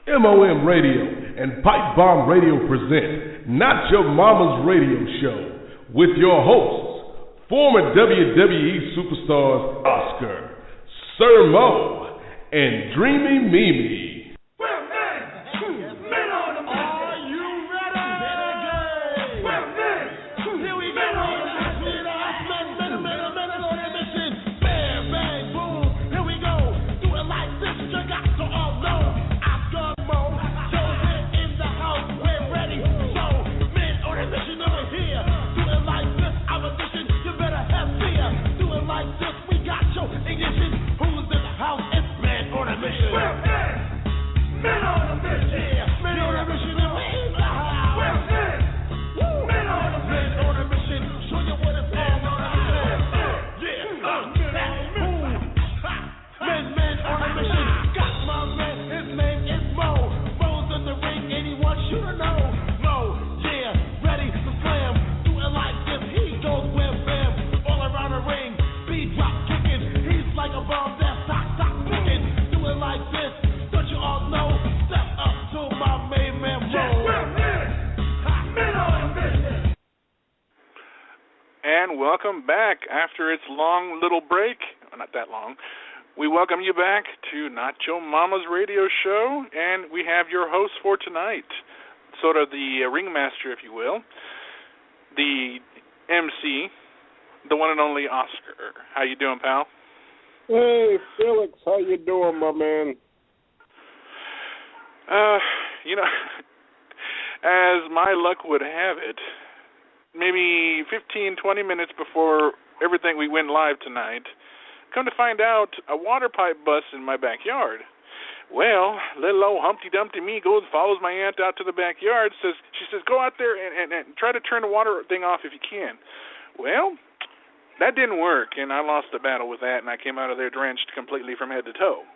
MOM Radio and Pipe Bomb Radio present Not Your Mama's Radio Show with your hosts, former WWE superstars Oscar, Sir Mo, and Dreami Mimi. Welcome back after its long little break. Well, not that long. We welcome you back to Not Your Mama's Radio Show, and we have your host for tonight, sort of the ringmaster, if you will, the MC, the one and only Oscar. How you doing, pal? Hey, Felix, how you doing, my man? As my luck would have it, maybe 15, 20 minutes before everything we went live tonight, come to find out, a water pipe busts in my backyard. Well, little old Humpty Dumpty me goes and follows my aunt out to the backyard. She says, go out there and try to turn the water thing off if you can. Well, that didn't work, and I lost the battle with that, and I came out of there drenched completely from head to toe.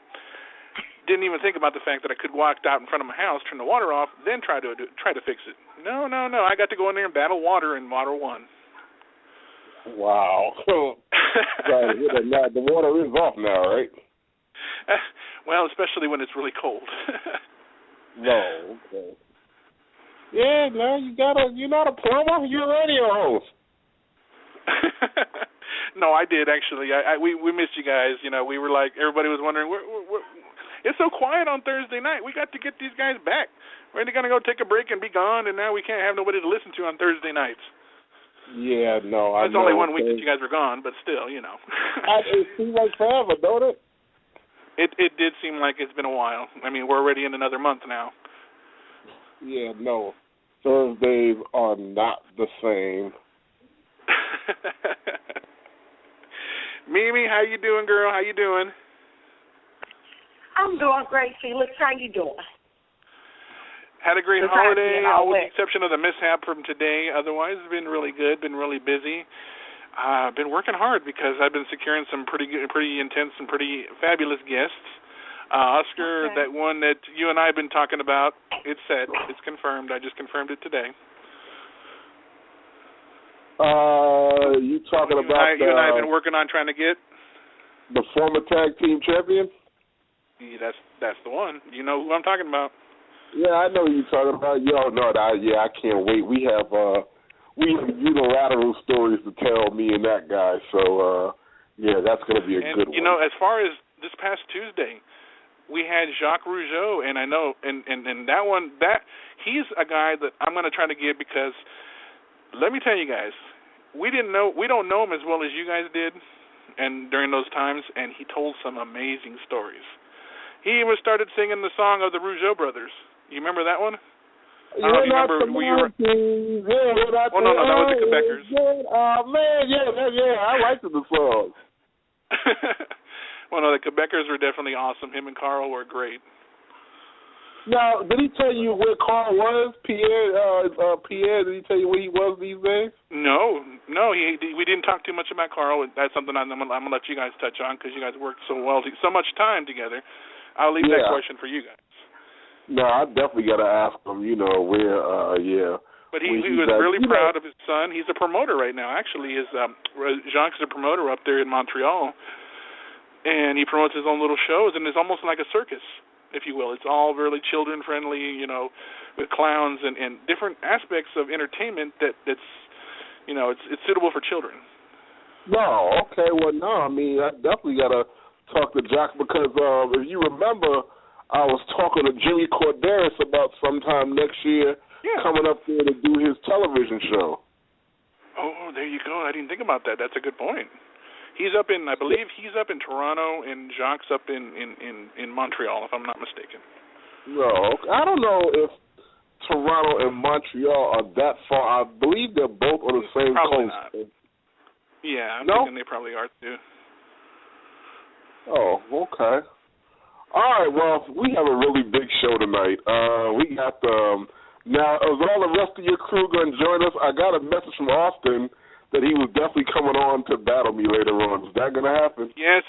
Didn't even think about the fact that I could walk out in front of my house, turn the water off, then try to fix it. No. I got to go in there and battle water, and water won. Wow. Now, the water is off now, right? Well, especially when it's really cold. No, okay. Yeah, no, you're not a plumber, you're a radio host. No, I did, actually. We missed you guys. We were like, everybody was wondering, it's so quiet on Thursday night. We got to get these guys back. We're going to go take a break and be gone, and now we can't have nobody to listen to on Thursday nights. Yeah, no, I know. It's only 1 week that you guys were gone, but still, It seems like forever, don't it? It did seem like it's been a while. I mean, we're already in another month now. Yeah, no. Thursdays are not the same. Mimi, how you doing, girl? How you doing? I'm doing great, Felix. How you doing? Had a great holiday, with the exception of the mishap from today. Otherwise, it's been really good, been really busy. Been working hard because I've been securing some pretty intense and pretty fabulous guests. Oscar, okay. That one that you and I have been talking about, it's set. It's confirmed. I just confirmed it today. You talking about you and I have been working on trying to get? The former tag team champion? Yeah, that's the one. You know who I'm talking about. Yeah, I know who you're talking about. I can't wait. We have unilateral stories to tell, me and that guy. So, that's going to be a good one. As far as this past Tuesday, we had Jacques Rougeau, and I know, and that one, he's a guy that I'm going to try to get because, let me tell you guys, we don't know him as well as you guys did, and during those times, and he told some amazing stories. He even started singing the song of the Rougeau brothers. You remember that one? No, that was the Quebecers. Oh, man, I liked the song. Well, no, the Quebecers were definitely awesome. Him and Carl were great. Now, did he tell you where Carl was, Pierre? Did he tell you where he was these days? No, we didn't talk too much about Carl. That's something I'm going to let you guys touch on because you guys worked so much time together. I'll leave that question for you guys. No, I definitely got to ask him, where, But he was really proud of his son. He's a promoter right now. Actually, Jacques is a promoter up there in Montreal, and he promotes his own little shows, and it's almost like a circus. if you will. It's all really children-friendly, with clowns and different aspects of entertainment that's it's suitable for children. No, okay, well, no, I mean, I definitely got to talk to Jack because if you remember, I was talking to Jimmy Corderas about sometime next year coming up there to do his television show. Oh, there you go. I didn't think about that. That's a good point. I believe he's up in Toronto, and Jacques up in Montreal, if I'm not mistaken. No, I don't know if Toronto and Montreal are that far. I believe they're both on the same probably coast. Not. Yeah, I'm no? thinking they probably are too. Oh, okay. All right, well, we have a really big show tonight. We got now, is all the rest of your crew going to join us? I got a message from Austin that he was definitely coming on to battle me later on. Is that going to happen? Yes,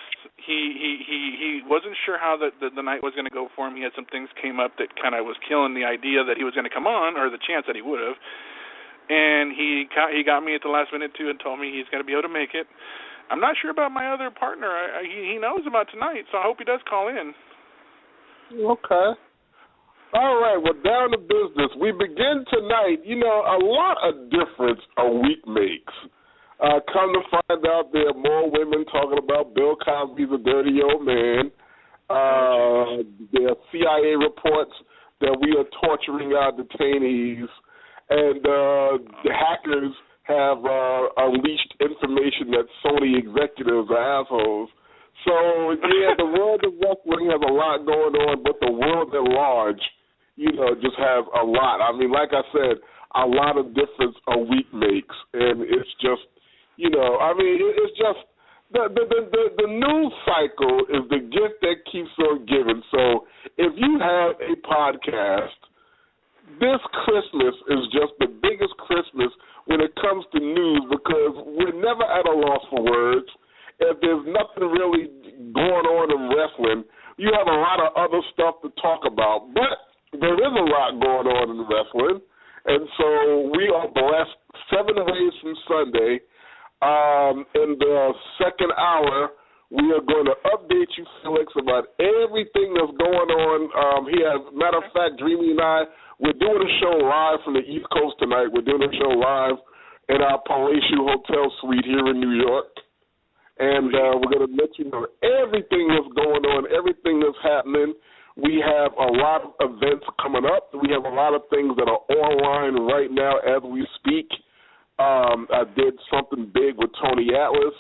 he wasn't sure how the night was going to go for him. He had some things came up that kind of was killing the idea that he was going to come on, or the chance that he would have. And he got me at the last minute, too, and told me he's going to be able to make it. I'm not sure about my other partner. He knows about tonight, so I hope he does call in. Okay. All right, well, down to business. We begin tonight. A lot of difference a week makes. Come to find out there are more women talking about Bill Cosby's a dirty old man. There are CIA reports that we are torturing our detainees. And the hackers have unleashed information that Sony executives are assholes. So, yeah, the world of wrestling has a lot going on, but the world at large, just has a lot. I mean, like I said, a lot of difference a week makes. And it's just, it's just the news cycle is the gift that keeps on giving. So if you have a podcast, this Christmas is just the biggest Christmas when it comes to news because we're never at a loss for words. If there's nothing really going on in wrestling, you have a lot of other stuff to talk about. But there is a lot going on in wrestling, and so we are blessed 7 days from Sunday. In the second hour, we are going to update you, Felix, about everything that's going on here. As a matter of fact, Dreami and I, we're doing a show live from the East Coast tonight. We're doing a show live in our Palatial Hotel suite here in New York. And we're going to let you know everything that's going on, everything that's happening. We have a lot of events coming up. We have a lot of things that are online right now as we speak. I did something big with Tony Atlas.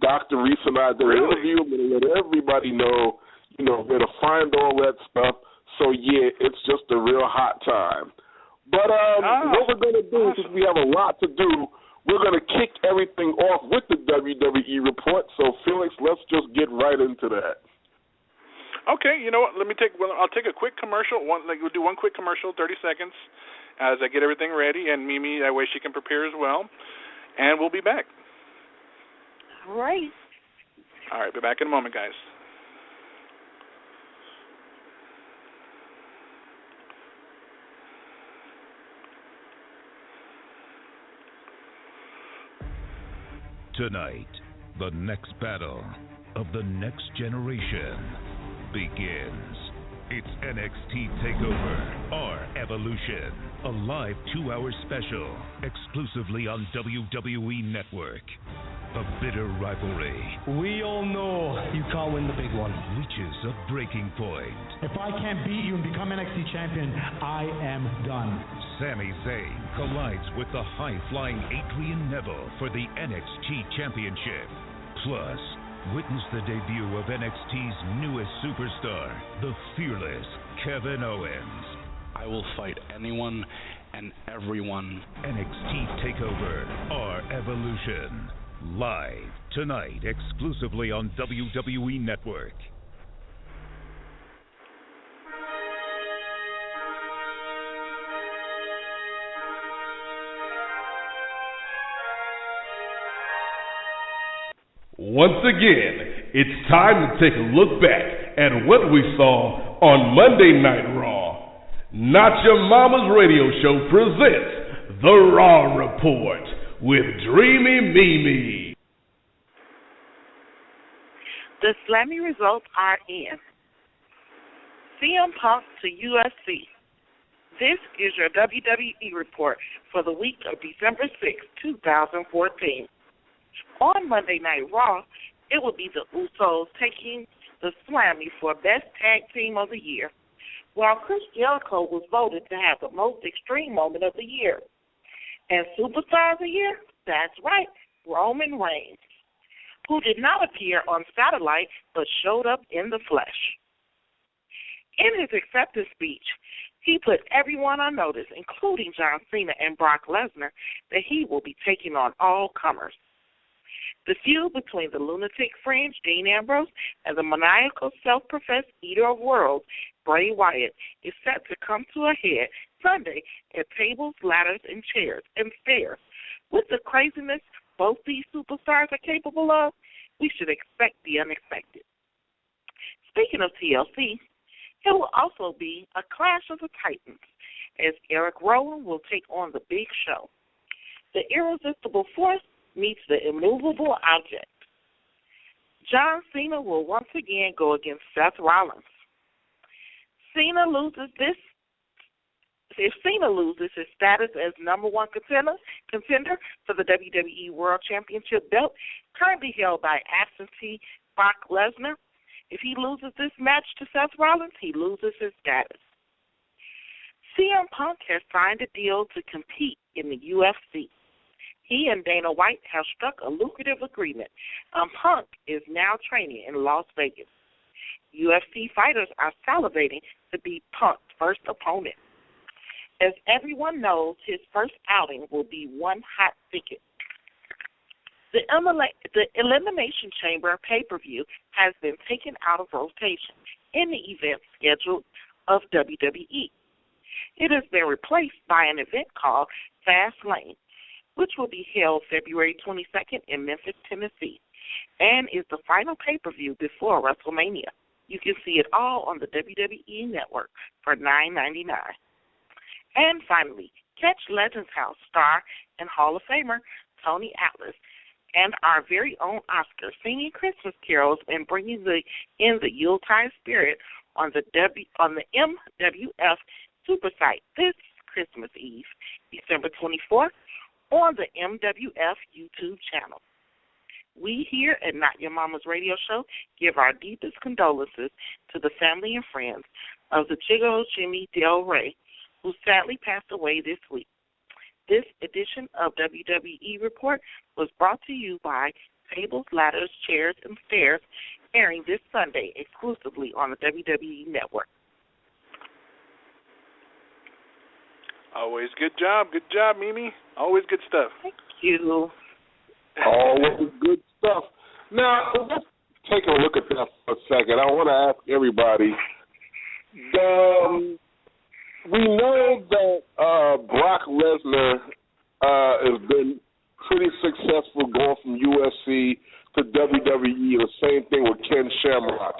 Dr. Reese and I did an interview. I'm going to let everybody know, where to find all that stuff. So, yeah, it's just a real hot time. But what we're going to do, since we have a lot to do, we're going to kick everything off with the WWE report. So, Felix, let's just get right into that. Okay, you know what? I'll take a quick commercial. We'll do one quick commercial, 30 seconds, as I get everything ready. And Mimi, that way she can prepare as well. And we'll be back. All right. All right, be back in a moment, guys. Tonight, the next battle of the next generation begins. It's NXT TakeOver, Our Evolution, a live 2-hour special exclusively on WWE Network. A bitter rivalry. We all know you can't win the big one. Reaches a breaking point. If I can't beat you and become NXT champion, I am done. Sami Zayn collides with the high-flying Adrian Neville for the NXT Championship. Plus, witness the debut of NXT's newest superstar, the fearless Kevin Owens. I will fight anyone and everyone. NXT TakeOver, Our Evolution. Live tonight, exclusively on WWE Network. Once again, it's time to take a look back at what we saw on Monday Night Raw. Not Your Mama's Radio Show presents The Raw Report with Dreami Mimi. The Slammy results are in. CM Punk to UFC. This is your WWE report for the week of December 6, 2014. On Monday Night Raw, it will be the Usos taking the Slammy for Best Tag Team of the Year, while Chris Jericho was voted to have the most extreme moment of the year. And Superstar of the Year? That's right, Roman Reigns, who did not appear on satellite but showed up in the flesh. In his acceptance speech, he put everyone on notice, including John Cena and Brock Lesnar, that he will be taking on all comers. The feud between the lunatic fringe, Dean Ambrose, and the maniacal self-professed eater of worlds, Bray Wyatt, is set to come to a head Sunday at Tables, Ladders, and Chairs and Stairs. With the craziness both these superstars are capable of, we should expect the unexpected. Speaking of TLC, it will also be a clash of the Titans, as Eric Rowan will take on the Big Show. The irresistible force meets the immovable object. John Cena will once again go against Seth Rollins. If Cena loses his status as number one contender for the WWE World Championship belt, currently held by absentee Brock Lesnar, if he loses this match to Seth Rollins, he loses his status. CM Punk has signed a deal to compete in the UFC. He and Dana White have struck a lucrative agreement, and Punk is now training in Las Vegas. UFC fighters are salivating to beat Punk's first opponent. As everyone knows, his first outing will be one hot ticket. The Elimination Chamber pay-per-view has been taken out of rotation in the event schedule of WWE. It has been replaced by an event called Fastlane, which will be held February 22nd in Memphis, Tennessee, and is the final pay-per-view before WrestleMania. You can see it all on the WWE Network for $9.99. And finally, catch Legends House star and Hall of Famer Tony Atlas and our very own Oscar singing Christmas carols and bringing in the Yuletide spirit on the MWF Super Site this Christmas Eve, December 24th, on the MWF YouTube channel. We here at Not Your Mama's Radio Show give our deepest condolences to the family and friends of the Chico Jimmy Del Rey, who sadly passed away this week. This edition of WWE Report was brought to you by Tables, Ladders, Chairs, and Stairs, airing this Sunday exclusively on the WWE Network. Always good job, Mimi. Always good stuff. Thank you. Always good stuff. Now, let's take a look at that for a second. I want to ask everybody, we know that Brock Lesnar has been pretty successful going from UFC to WWE. The same thing with Ken Shamrock.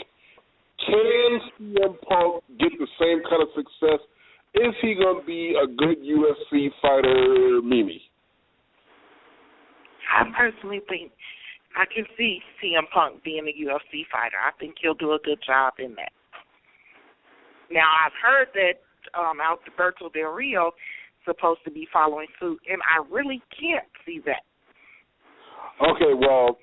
Can CM Punk get the same kind of success? Is he going to be a good UFC fighter, Mimi? I personally think I can see CM Punk being a UFC fighter. I think he'll do a good job in that. Now, I've heard that Alberto Del Rio is supposed to be following suit, and I really can't see that. Okay, well,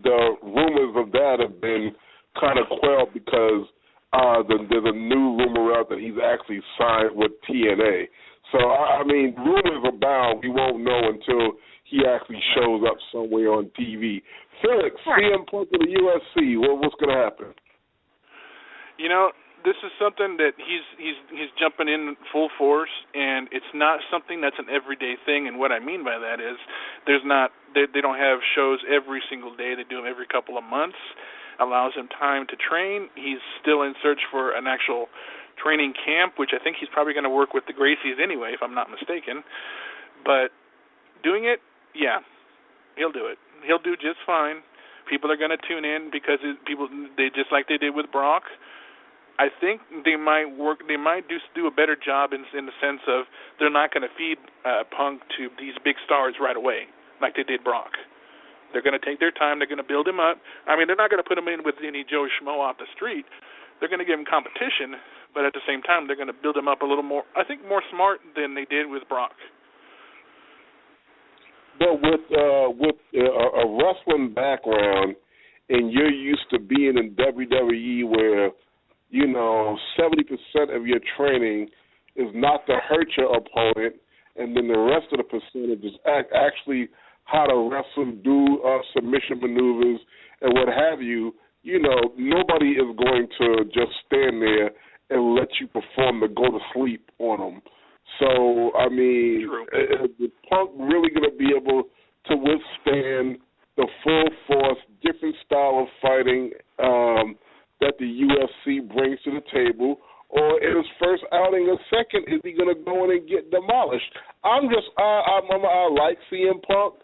the rumors of that have been kind of quelled because there's a new rumor out that he's actually signed with TNA. So, I mean, rumors abound. We won't know until he actually shows up somewhere on TV. Felix, CM Punk to the UFC, what's going to happen? You know, this is something that he's jumping in full force, and it's not something that's an everyday thing. And what I mean by that is they don't have shows every single day. They do them every couple of months. Allows him time to train. He's still in search for an actual training camp, which I think he's probably going to work with the Gracies anyway, if I'm not mistaken. But doing it, yeah, he'll do it. He'll do just fine. People are going to tune in because they just like they did with Brock. I think they might do a better job in the sense of they're not going to feed Punk to these big stars right away like they did Brock. They're going to take their time. They're going to build him up. I mean, they're not going to put him in with any Joe Schmo off the street. They're going to give him competition, but at the same time, they're going to build him up a little more, I think, more smart than they did with Brock. But with a wrestling background, and you're used to being in WWE where, 70% of your training is not to hurt your opponent, and then the rest of the percentage is actually how to wrestle, do submission maneuvers, and what have you. Nobody is going to just stand there and let you perform to go to sleep on them. So, I mean, is Punk really going to be able to withstand the full force, different style of fighting that the UFC brings to the table? Or in his first outing or second, is he going to go in and get demolished? I like CM Punk,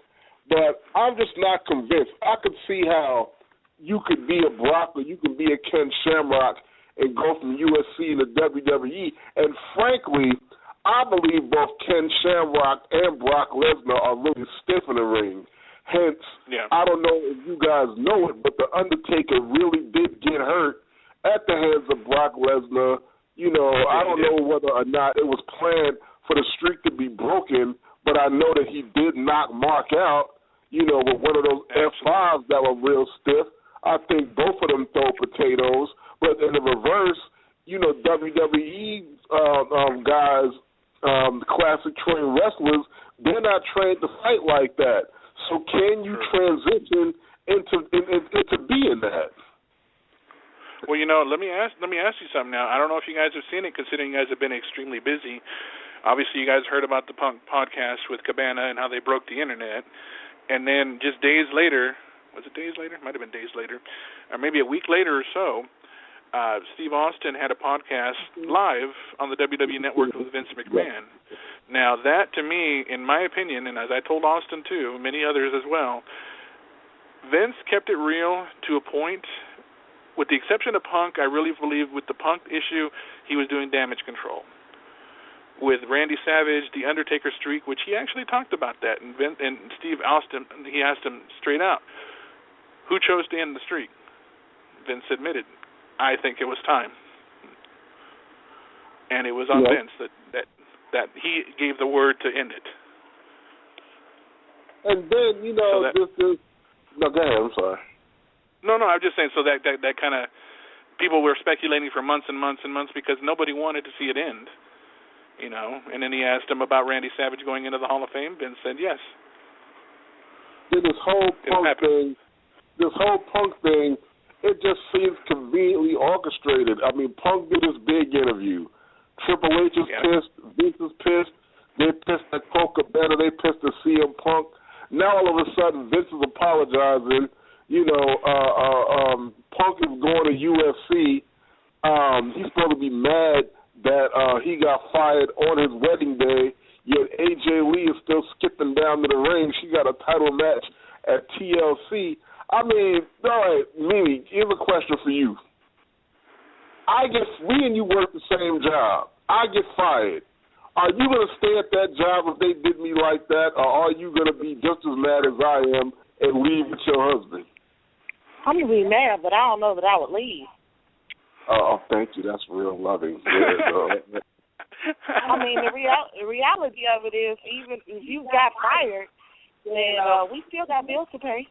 but I'm just not convinced. I could see how you could be a Brock or you could be a Ken Shamrock and go from UFC to WWE. And frankly, I believe both Ken Shamrock and Brock Lesnar are really stiff in the ring. Hence, I don't know if you guys know it, but The Undertaker really did get hurt at the hands of Brock Lesnar. I don't know whether or not it was planned for the streak to be broken, but I know that he did knock Mark out, with one of those F5s that were real stiff. I think both of them throw potatoes. But in the reverse, WWE guys, classic trained wrestlers, they're not trained to fight like that. So can you transition into being that? Well, let me ask you something now. I don't know if you guys have seen it, considering you guys have been extremely busy. Obviously, you guys heard about the Punk podcast with Cabana and how they broke the internet. And then just days later, was it days later? Might have been days later, or maybe a week later or so, Steve Austin had a podcast live on the WWE Network with Vince McMahon. Now, that to me, in my opinion, and as I told Austin too, many others as well, Vince kept it real to a point. With the exception of Punk, I really believe with the Punk issue, he was doing damage control. With Randy Savage, the Undertaker streak, which he actually talked about that, and Steve Austin, he asked him straight out, who chose to end the streak? Vince admitted, I think it was time. And it was on Vince that he gave the word to end it. And then, this is... No, go ahead, I'm sorry. No, I'm just saying, so that kind of... People were speculating for months and months and months because nobody wanted to see it end. And then he asked him about Randy Savage going into the Hall of Fame. Vince said yes. Then this whole Punk thing, it just seems conveniently orchestrated. I mean, Punk did this big interview. Triple H is pissed. Vince is pissed. They're pissed at Colt Cabana. They pissed at CM Punk. Now all of a sudden, Vince is apologizing. Punk is going to UFC. He's supposed to be mad that he got fired on his wedding day, yet AJ Lee is still skipping down to the ring. She got a title match at TLC. I mean, all right, Mimi, here's a question for you. Me and you work the same job. I get fired. Are you going to stay at that job if they did me like that, or are you going to be just as mad as I am and leave with your husband? I'm going to be mad, but I don't know that I would leave. Oh, thank you. That's real loving. I mean, the reality of it is, even if you got fired, then we still got bills to pay.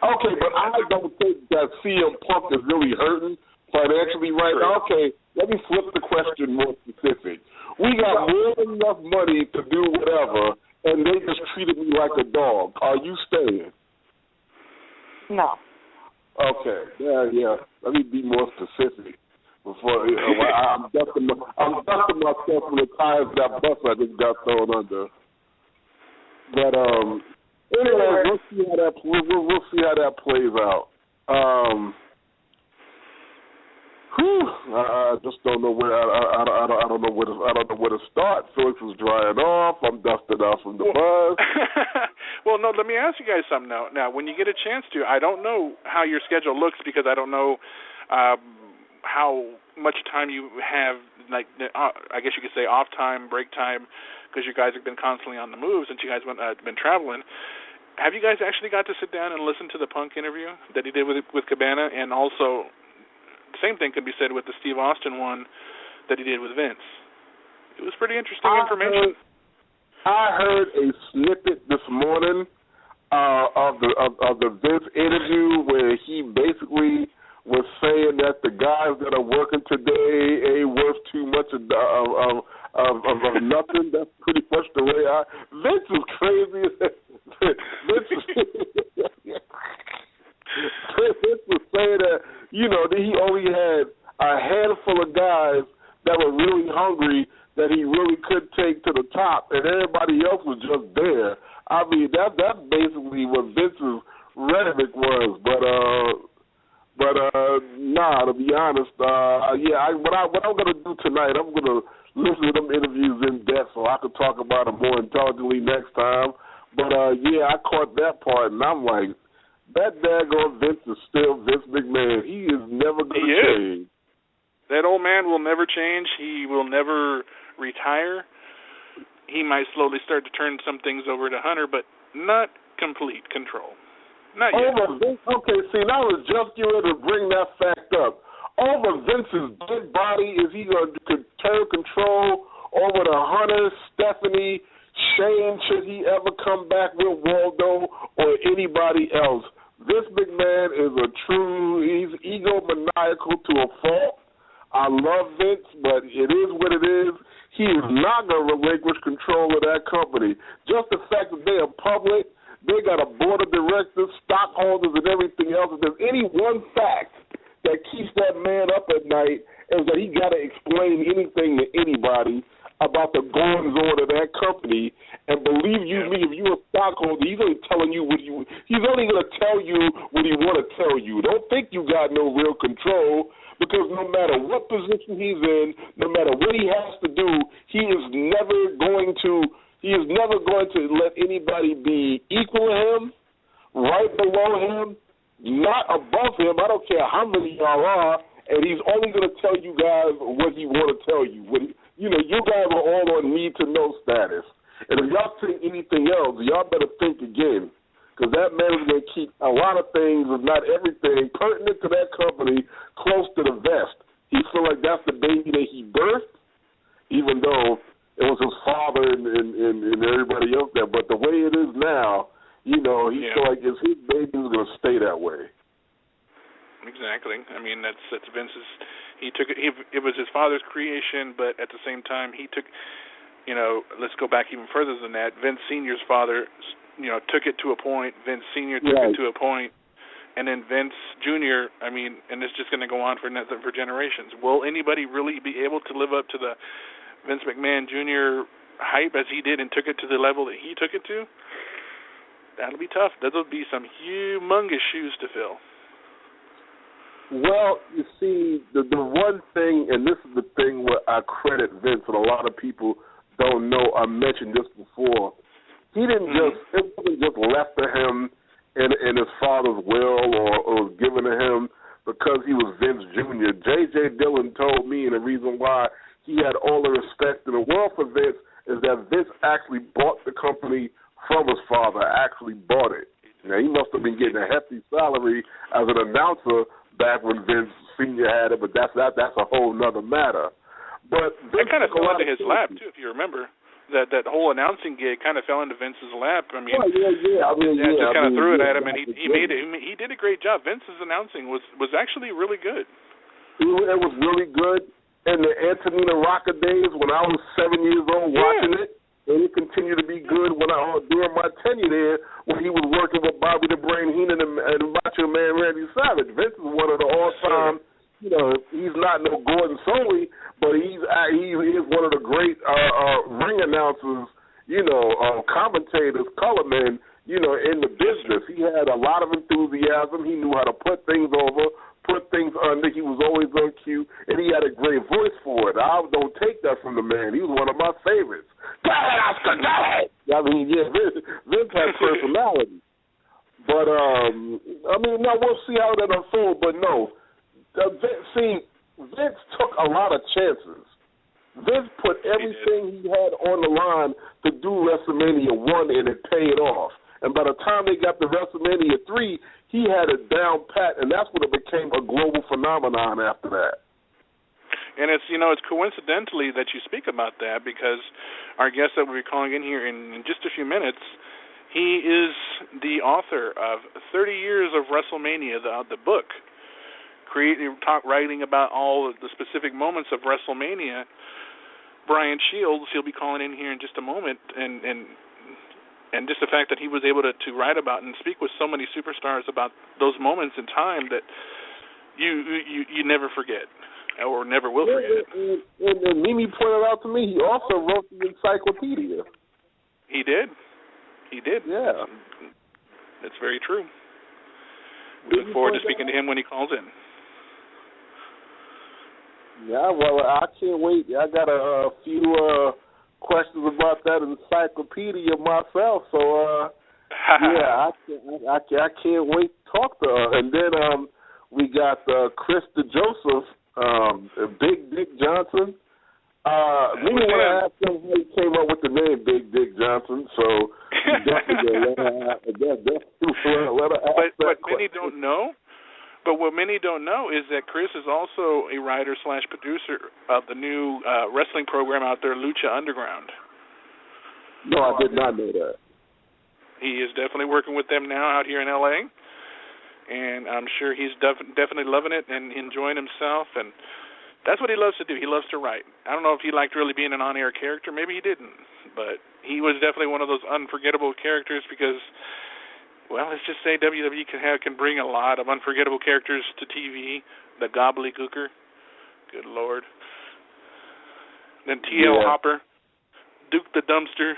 Okay, but I don't think that CM Punk is really hurting financially right now. Okay, let me flip the question more specific. We got more than enough money to do whatever, and they just treated me like a dog. Are you staying? No. Okay. Yeah. Let me be more specific. Before I'm dusting myself from the tires of that bus I just got thrown under. But anyway, we'll see how that plays out. I just don't know where I don't know where to start. Felix was drying off. I'm dusting off from the bus. Well, no. Let me ask you guys something now. Now, when you get a chance to, I don't know how your schedule looks because I don't know how much time you have. Like, I guess you could say off time, break time, because you guys have been constantly on the move since you guys been traveling. Have you guys actually got to sit down and listen to the Punk interview that he did with Cabana, and also? Same thing could be said with the Steve Austin one that he did with Vince. It was pretty interesting information. I heard a snippet this morning of the Vince interview where he basically was saying that the guys that are working today ain't worth too much of nothing. That's pretty much the way Vince is crazy. Vince was saying that, that he only had a handful of guys that were really hungry that he really could take to the top, and everybody else was just there. I mean, that's basically what Vince's rhetoric was. But to be honest, what I'm gonna do tonight, I'm gonna listen to them interviews in depth so I can talk about them more intelligently next time. But I caught that part, and I'm like, that daggone Vince is still Vince McMahon. He is never gonna change. That old man will never change. He will never retire. He might slowly start to turn some things over to Hunter, but not complete control. Not yet. Okay, see, now I was just going to bring that fact up. Over Vince's dead body, is he going to turn control over to Hunter, Stephanie, Shane, should he ever come back with Waldo, or anybody else? Vince McMahon is he's egomaniacal to a fault. I love Vince, but it is what it is. He is not going to relinquish control of that company. Just the fact that they are public, they got a board of directors, stockholders, and everything else. If there's any one fact that keeps that man up at night, is that he got to explain anything to anybody about the goings-on of that company. And believe you me, if you're a stockholder, he's only telling you he's only going to tell you what he want to tell you. Don't think you got no real control, because no matter what position he's in, no matter what he has to do, he is never going to let anybody be equal to him, right below him, not above him. I don't care how many y'all are, and he's only going to tell you guys what he want to tell you. You guys are all on need-to-know status. And if y'all think anything else, y'all better think again, because that man is going to keep a lot of things, if not everything, pertinent to that company close to the vest. He feel like that's the baby that he birthed, even though it was his father and everybody else there. But the way it is now, he feel like it's his baby is going to stay that way. Exactly. I mean, that's Vince's. He took it. It was his father's creation, but at the same time, he took. Let's go back even further than that. Vince Senior's father, took it to a point. Vince Senior took it to a point, and then Vince Junior. I mean, and it's just going to go on for generations. Will anybody really be able to live up to the Vince McMahon Jr. hype as he did and took it to the level that he took it to? That'll be tough. That'll be some humongous shoes to fill. Well, you see, the one thing, and this is the thing where I credit Vince, and a lot of people don't know, I mentioned this before, he didn't it wasn't just left to him in his father's will or given to him because he was Vince Jr. J.J. Dillon told me, and the reason why he had all the respect in the world for Vince is that Vince actually bought the company from his father, actually bought it. Now, he must have been getting a hefty salary as an announcer back when Vince Sr. had it, but that's a whole nother matter. But Vince kind of fell into his lap, too, if you remember. That whole announcing gig kind of fell into Vince's lap. I mean, just kind of threw it at him, and he made it. He did a great job. Vince's announcing was actually really good. It was really good. In the Antonina Rocca days when I was 7 years old watching it, and it continued to be good during my tenure there when he was working with Bobby the Brain Heenan and Macho Man Randy Savage. Vince is one of the all-time. He's not no Gordon Soley, but he is one of the great ring announcers, commentators, colormen, in the business. He had a lot of enthusiasm. He knew how to put things over, put things under. He was always on cue, and he had a great voice for it. I don't take that from the man. He was one of my favorites. Go ahead, Oscar, go ahead. I mean, Vince has personality. But, now we'll see how that unfolds, but no. Vince took a lot of chances. Vince put everything he had on the line to do WrestleMania 1, and it paid off. And by the time they got to WrestleMania 3, he had it down pat, and that's when it became a global phenomenon after that. And it's coincidentally that you speak about that, because our guest that we'll be calling in here in just a few minutes, he is the author of 30 Years of WrestleMania, the book, writing about all of the specific moments of WrestleMania. Brian Shields, he'll be calling in here in just a moment, and just the fact that he was able to write about and speak with so many superstars about those moments in time that you never forget, or never will forget. And Mimi pointed out to me, he also wrote the encyclopedia. He did. Yeah. That's very true. We look forward to speaking to him when he calls in. Yeah, well, I can't wait. I got a few questions about that encyclopedia myself, so yeah, I can't wait to talk to her. And then we got Chris DeJoseph, Big Dick Johnson. Maybe when I asked him how he came up with the name Big Dick Johnson, so definitely let her ask but many don't know. But what many don't know is that Chris is also a writer/producer of the new wrestling program out there, Lucha Underground. No, I did not know that. He is definitely working with them now out here in L.A., and I'm sure he's definitely loving it and enjoying himself, and that's what he loves to do. He loves to write. I don't know if he liked really being an on-air character. Maybe he didn't, but he was definitely one of those unforgettable characters because, well, let's just say WWE can bring a lot of unforgettable characters to TV. The Gobbledygooker, good Lord. Then T.L. Hopper, Duke the Dumpster.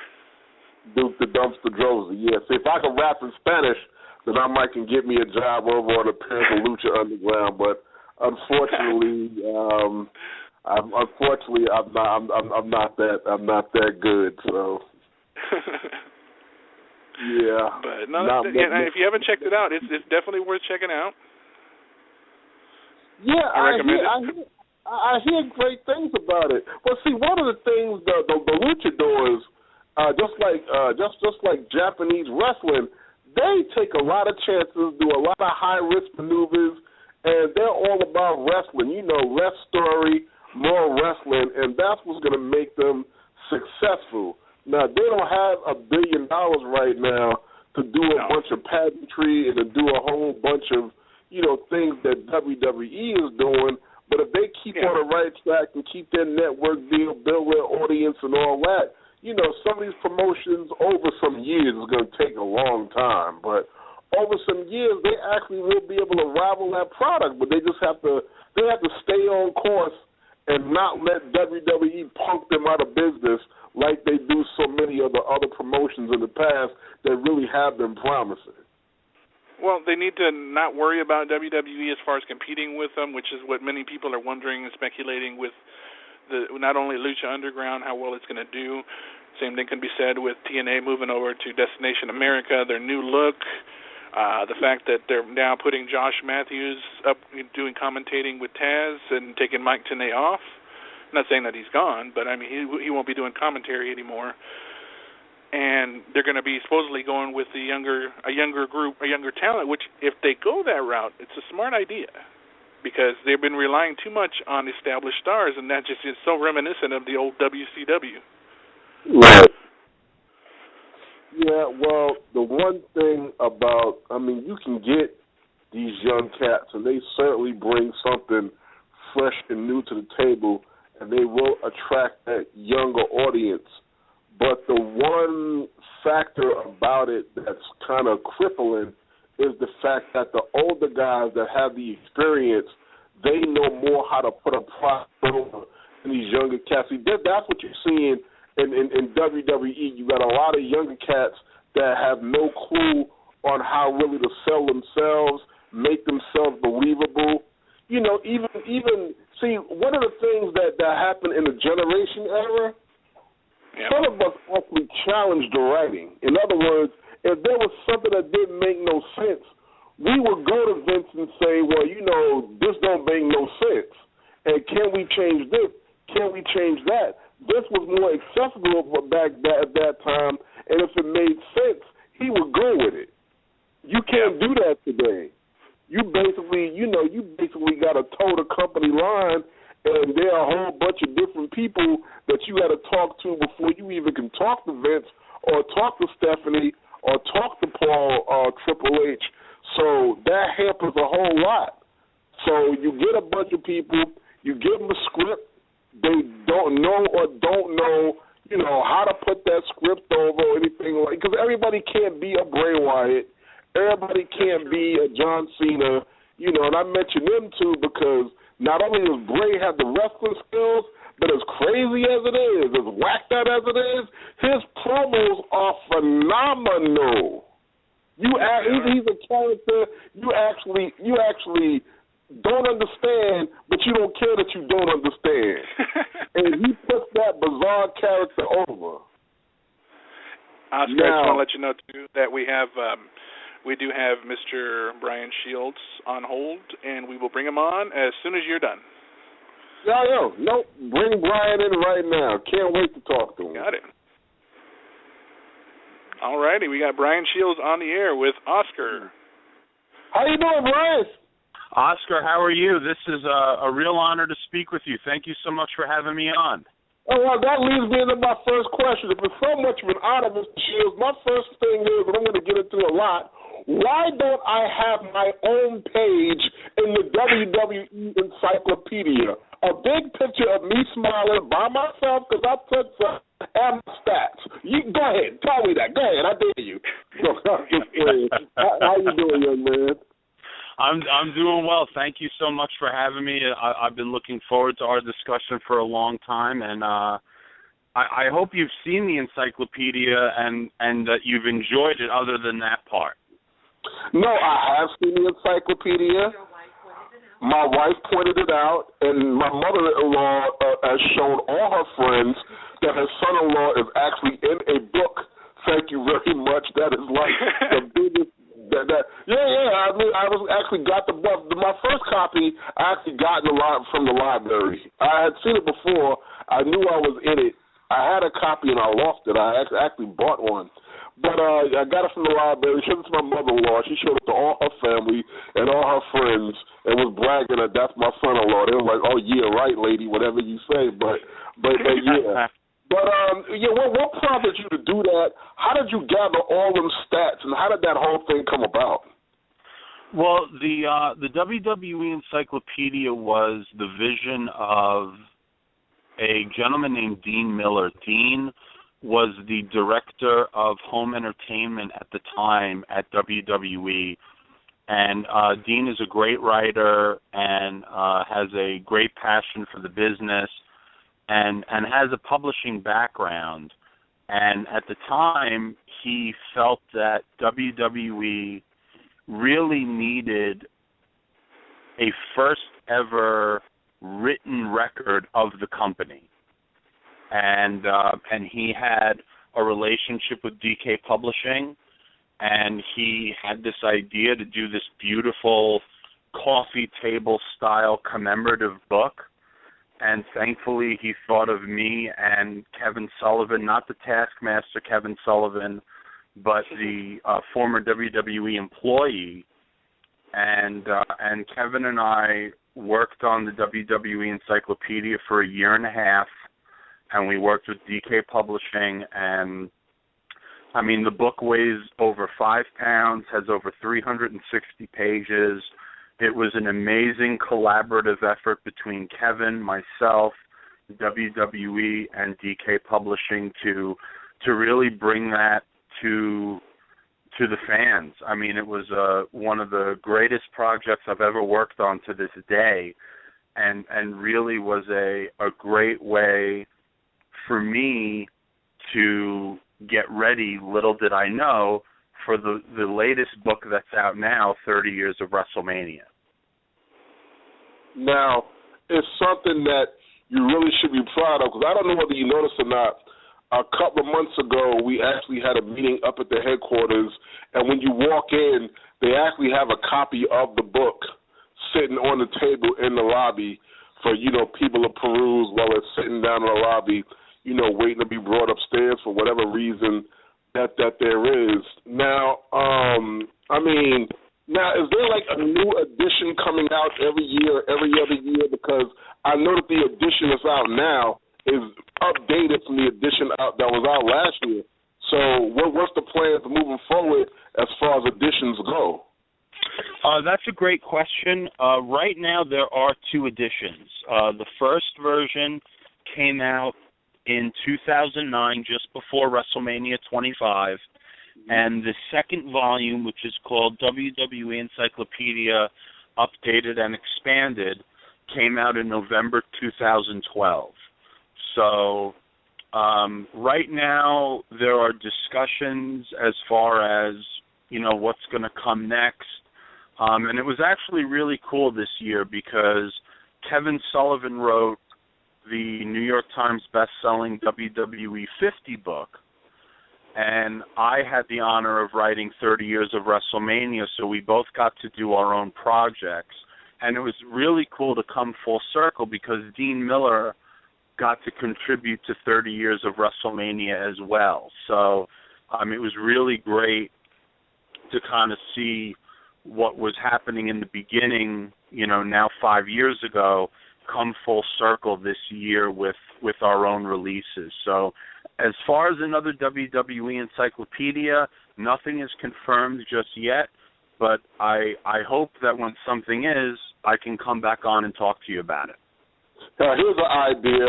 Duke the Dumpster Drozy, yeah. See, if I can rap in Spanish, then I might can get me a job over on the appearance of Lucha Underground. But unfortunately, I'm not that good. So yeah. But if you haven't checked it out, it's definitely worth checking out. Yeah, I recommend it. I hear great things about it. Well, see, one of the things the luchadors, just like Japanese wrestling, they take a lot of chances, do a lot of high risk maneuvers, and they're all about wrestling. You know, less story, more wrestling, and that's what's going to make them successful. Now, they don't have $1 billion right now to do a bunch of pageantry and to do a whole bunch of, things that WWE is doing. But if they keep on the right track and keep their network deal, build their audience and all that, some of these promotions over some years is going to take a long time. But over some years, they actually will be able to rival that product. But they just have to stay on course and not let WWE punk them out of business like they do so many of the other promotions in the past that really have been promising. Well, they need to not worry about WWE as far as competing with them, which is what many people are wondering and speculating with not only Lucha Underground, how well it's going to do. Same thing can be said with TNA moving over to Destination America, their new look, the fact that they're now putting Josh Matthews up doing commentating with Taz and taking Mike Tenay off. I'm not saying that he's gone, but I mean he won't be doing commentary anymore. And they're going to be supposedly going with a younger group, a younger talent, which if they go that route, it's a smart idea because they've been relying too much on established stars, and that just is so reminiscent of the old WCW. Right. Yeah, well, the one thing about, you can get these young cats, and they certainly bring something fresh and new to the table, and they will attract that younger audience. But the one factor about it that's kind of crippling is the fact that the older guys that have the experience, they know more how to put a product over than these younger cats. See, that's what you're seeing in WWE. You got a lot of younger cats that have no clue on how really to sell themselves, make themselves believable. Even see, one of the things that happened in the Generation era, some of us actually challenged the writing. In other words, if there was something that didn't make no sense, we would go to Vince and say, well, this don't make no sense. And can we change this? Can we change that? This was more accessible back at that time, and if it made sense, he would go with it. You can't do that today. You basically got to toe the company line and there are a whole bunch of different people that you got to talk to before you even can talk to Vince or talk to Stephanie or talk to Paul Triple H. So that hampers a whole lot. So you get a bunch of people, you give them a script, they don't know how to put that script over or anything like, because everybody can't be a Bray Wyatt, everybody can't be a John Cena, and I mention them too because not only does Bray have the wrestling skills, but as crazy as it is, as whacked out as it is, his promos are phenomenal. He's a character you actually don't understand, but you don't care that you don't understand. And he puts that bizarre character over. Oscar, I just want to let you know too that we do have Mr. Brian Shields on hold, and we will bring him on as soon as you're done. Nope. Bring Brian in right now. Can't wait to talk to him. Got it. All righty, we got Brian Shields on the air with Oscar. How you doing, Brian? Oscar, how are you? This is a real honor to speak with you. Thank you so much for having me on. Oh, well, that leads me into my first question. If it's so much of an honor, Mr. Shields, my first thing is, and I'm going to get into a lot, why don't I have my own page in the WWE Encyclopedia? A big picture of me smiling by myself because I took some and stats. Go ahead. Tell me that. Go ahead. I dare you. How you doing, young man? I'm doing well. Thank you so much for having me. I've been looking forward to our discussion for a long time, and I hope you've seen the encyclopedia and that you've enjoyed it other than that part. No, I have seen the encyclopedia. My wife pointed it out, and my mother-in-law has shown all her friends that her son-in-law is actually in a book. Thank you very much. That is like the biggest. I mean, I actually got the book. My first copy I actually got from the library. I had seen it before. I knew I was in it. I had a copy and I lost it. I actually bought one. But I got it from the library. Showed it to my mother-in-law. She showed it to all her family and all her friends and was bragging that that's my son-in-law. They were like, "Oh yeah, right, lady, whatever you say." But yeah. But what prompted you to do that? How did you gather all them stats, and how did that whole thing come about? Well, the WWE Encyclopedia was the vision of a gentleman named Dean Miller. Dean was the director of home entertainment at the time at WWE, and Dean is a great writer and has a great passion for the business and has a publishing background. And at the time, he felt that WWE really needed a first ever written record of the company. And he had a relationship with DK Publishing, and he had this idea to do this beautiful coffee table style commemorative book. And thankfully he thought of me and Kevin Sullivan, not the Taskmaster Kevin Sullivan, but the former WWE employee. And Kevin and I worked on the WWE Encyclopedia for a year and a half, and we worked with DK Publishing, and I mean, the book weighs over 5 pounds, has over 360 pages. It was an amazing collaborative effort between Kevin, myself, WWE, and DK Publishing to really bring that to the fans. I mean, it was one of the greatest projects I've ever worked on to this day, and really was a great way for me to get ready, little did I know, for the latest book that's out now, 30 Years of WrestleMania. Now, it's something that you really should be proud of, because I don't know whether you noticed or not, a couple of months ago, we actually had a meeting up at the headquarters, and when you walk in, they actually have a copy of the book sitting on the table in the lobby for, people to peruse while it's sitting down in the lobby, waiting to be brought upstairs for whatever reason that there is. Now, I mean, Now, is there like a new edition coming out every year, every other year? Because I know that the edition that's out now is updated from the edition out that was out last year. So what's the plans moving forward as far as editions go? That's a great question. Right now there are two editions. The first version came out in 2009, just before WrestleMania 25, and the second volume, which is called WWE Encyclopedia Updated and Expanded, came out in November 2012. So right now there are discussions as far as, what's going to come next. And it was actually really cool this year because Kevin Sullivan wrote the New York Times best-selling WWE 50 book, and I had the honor of writing 30 Years of WrestleMania, so we both got to do our own projects. And it was really cool to come full circle because Dean Miller got to contribute to 30 Years of WrestleMania as well. So it was really great to kind of see what was happening in the beginning, now 5 years ago, come full circle this year with our own releases. So as far as another WWE encyclopedia, nothing is confirmed just yet, but I hope that when something is, I can come back on and talk to you about it. Here's an idea.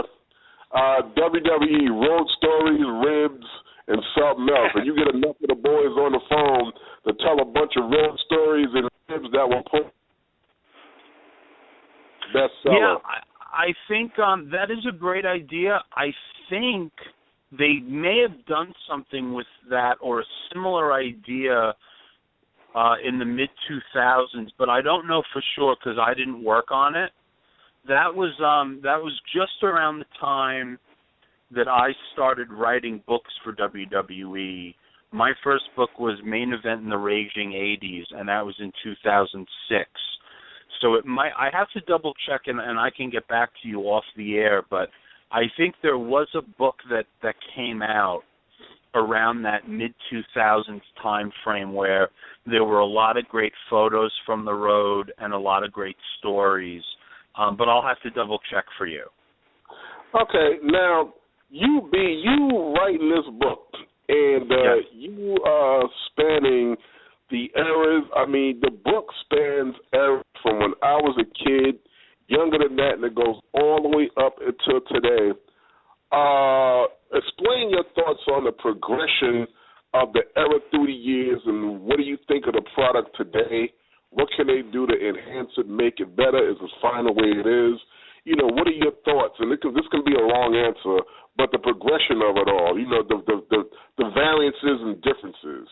WWE Road Stories, Ribs, and something else. And you get enough of the boys on the phone to tell a bunch of road stories and ribs that will put bestseller. Yeah, I think that is a great idea. I think they may have done something with that or a similar idea in the mid-2000s, but I don't know for sure because I didn't work on it. That was just around the time that I started writing books for WWE. My first book was Main Event in the Raging 80s, and that was in 2006. So I have to double check, and I can get back to you off the air, but I think there was a book that came out around that mid-2000s time frame where there were a lot of great photos from the road and a lot of great stories. But I'll have to double check for you. Okay, now you writing this book, and you are spanning the eras. I mean, the book spans eras from when I was a kid, younger than that, and it goes all the way up until today. Explain your thoughts on the progression of the era through the years, and what do you think of the product today? What can they do to enhance it, make it better? Is it fine the way it is? What are your thoughts? And this can be a long answer, but the progression of it all, the variances and differences.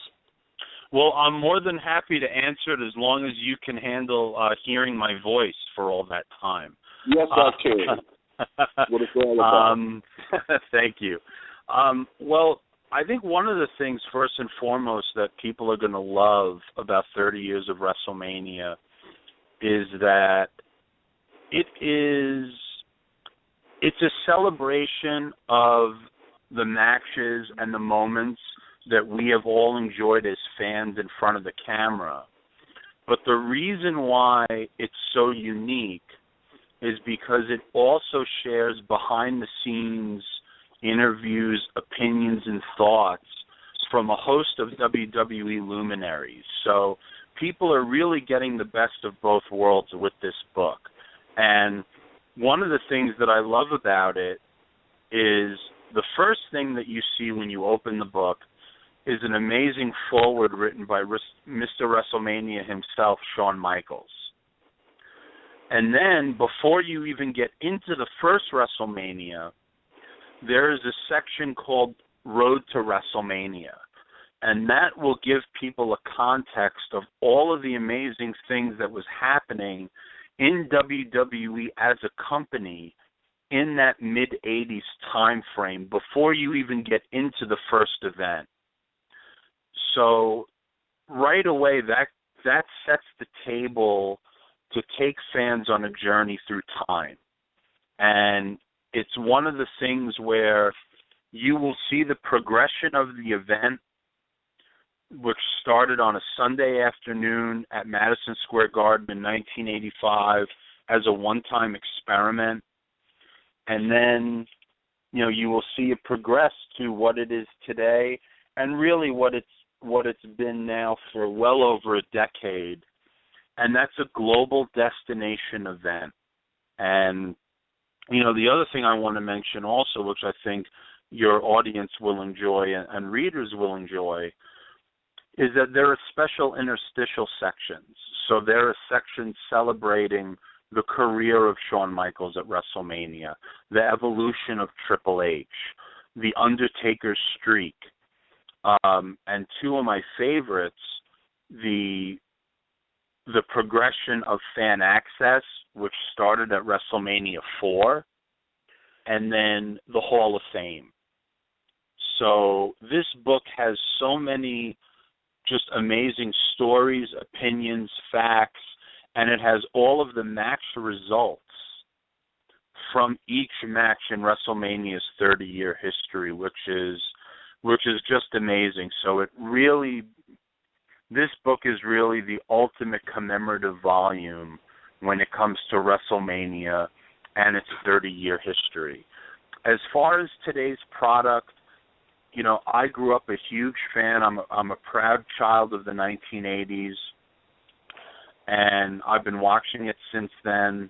Well, I'm more than happy to answer it as long as you can handle hearing my voice for all that time. Yes, I can. What it's all about. Thank you. Well, I think one of the things, first and foremost, that people are going to love about 30 Years of WrestleMania is that it's a celebration of the matches and the moments that we have all enjoyed as fans in front of the camera. But the reason why it's so unique is because it also shares behind-the-scenes interviews, opinions, and thoughts from a host of WWE luminaries. So people are really getting the best of both worlds with this book. And one of the things that I love about it is the first thing that you see when you open the book is an amazing foreword written by Mr. WrestleMania himself, Shawn Michaels. And then before you even get into the first WrestleMania, there is a section called Road to WrestleMania. And that will give people a context of all of the amazing things that was happening in WWE as a company in that mid-'80s time frame before you even get into the first event. So right away, that sets the table to take fans on a journey through time. And it's one of the things where you will see the progression of the event, which started on a Sunday afternoon at Madison Square Garden in 1985 as a one-time experiment. And then, you will see it progress to what it is today, and really what it's been now for well over a decade. And that's a global destination event. And, the other thing I want to mention also, which I think your audience will enjoy and readers will enjoy, is that there are special interstitial sections. So there are sections celebrating the career of Shawn Michaels at WrestleMania, the evolution of Triple H, the Undertaker's streak, and two of my favorites, the progression of fan access, which started at WrestleMania 4, and then the Hall of Fame. So this book has so many just amazing stories, opinions, facts, and it has all of the match results from each match in WrestleMania's 30-year history, which is just amazing. So this book is really the ultimate commemorative volume when it comes to WrestleMania and its 30-year history. As far as today's product, I grew up a huge fan. I'm a proud child of the 1980s, and I've been watching it since then.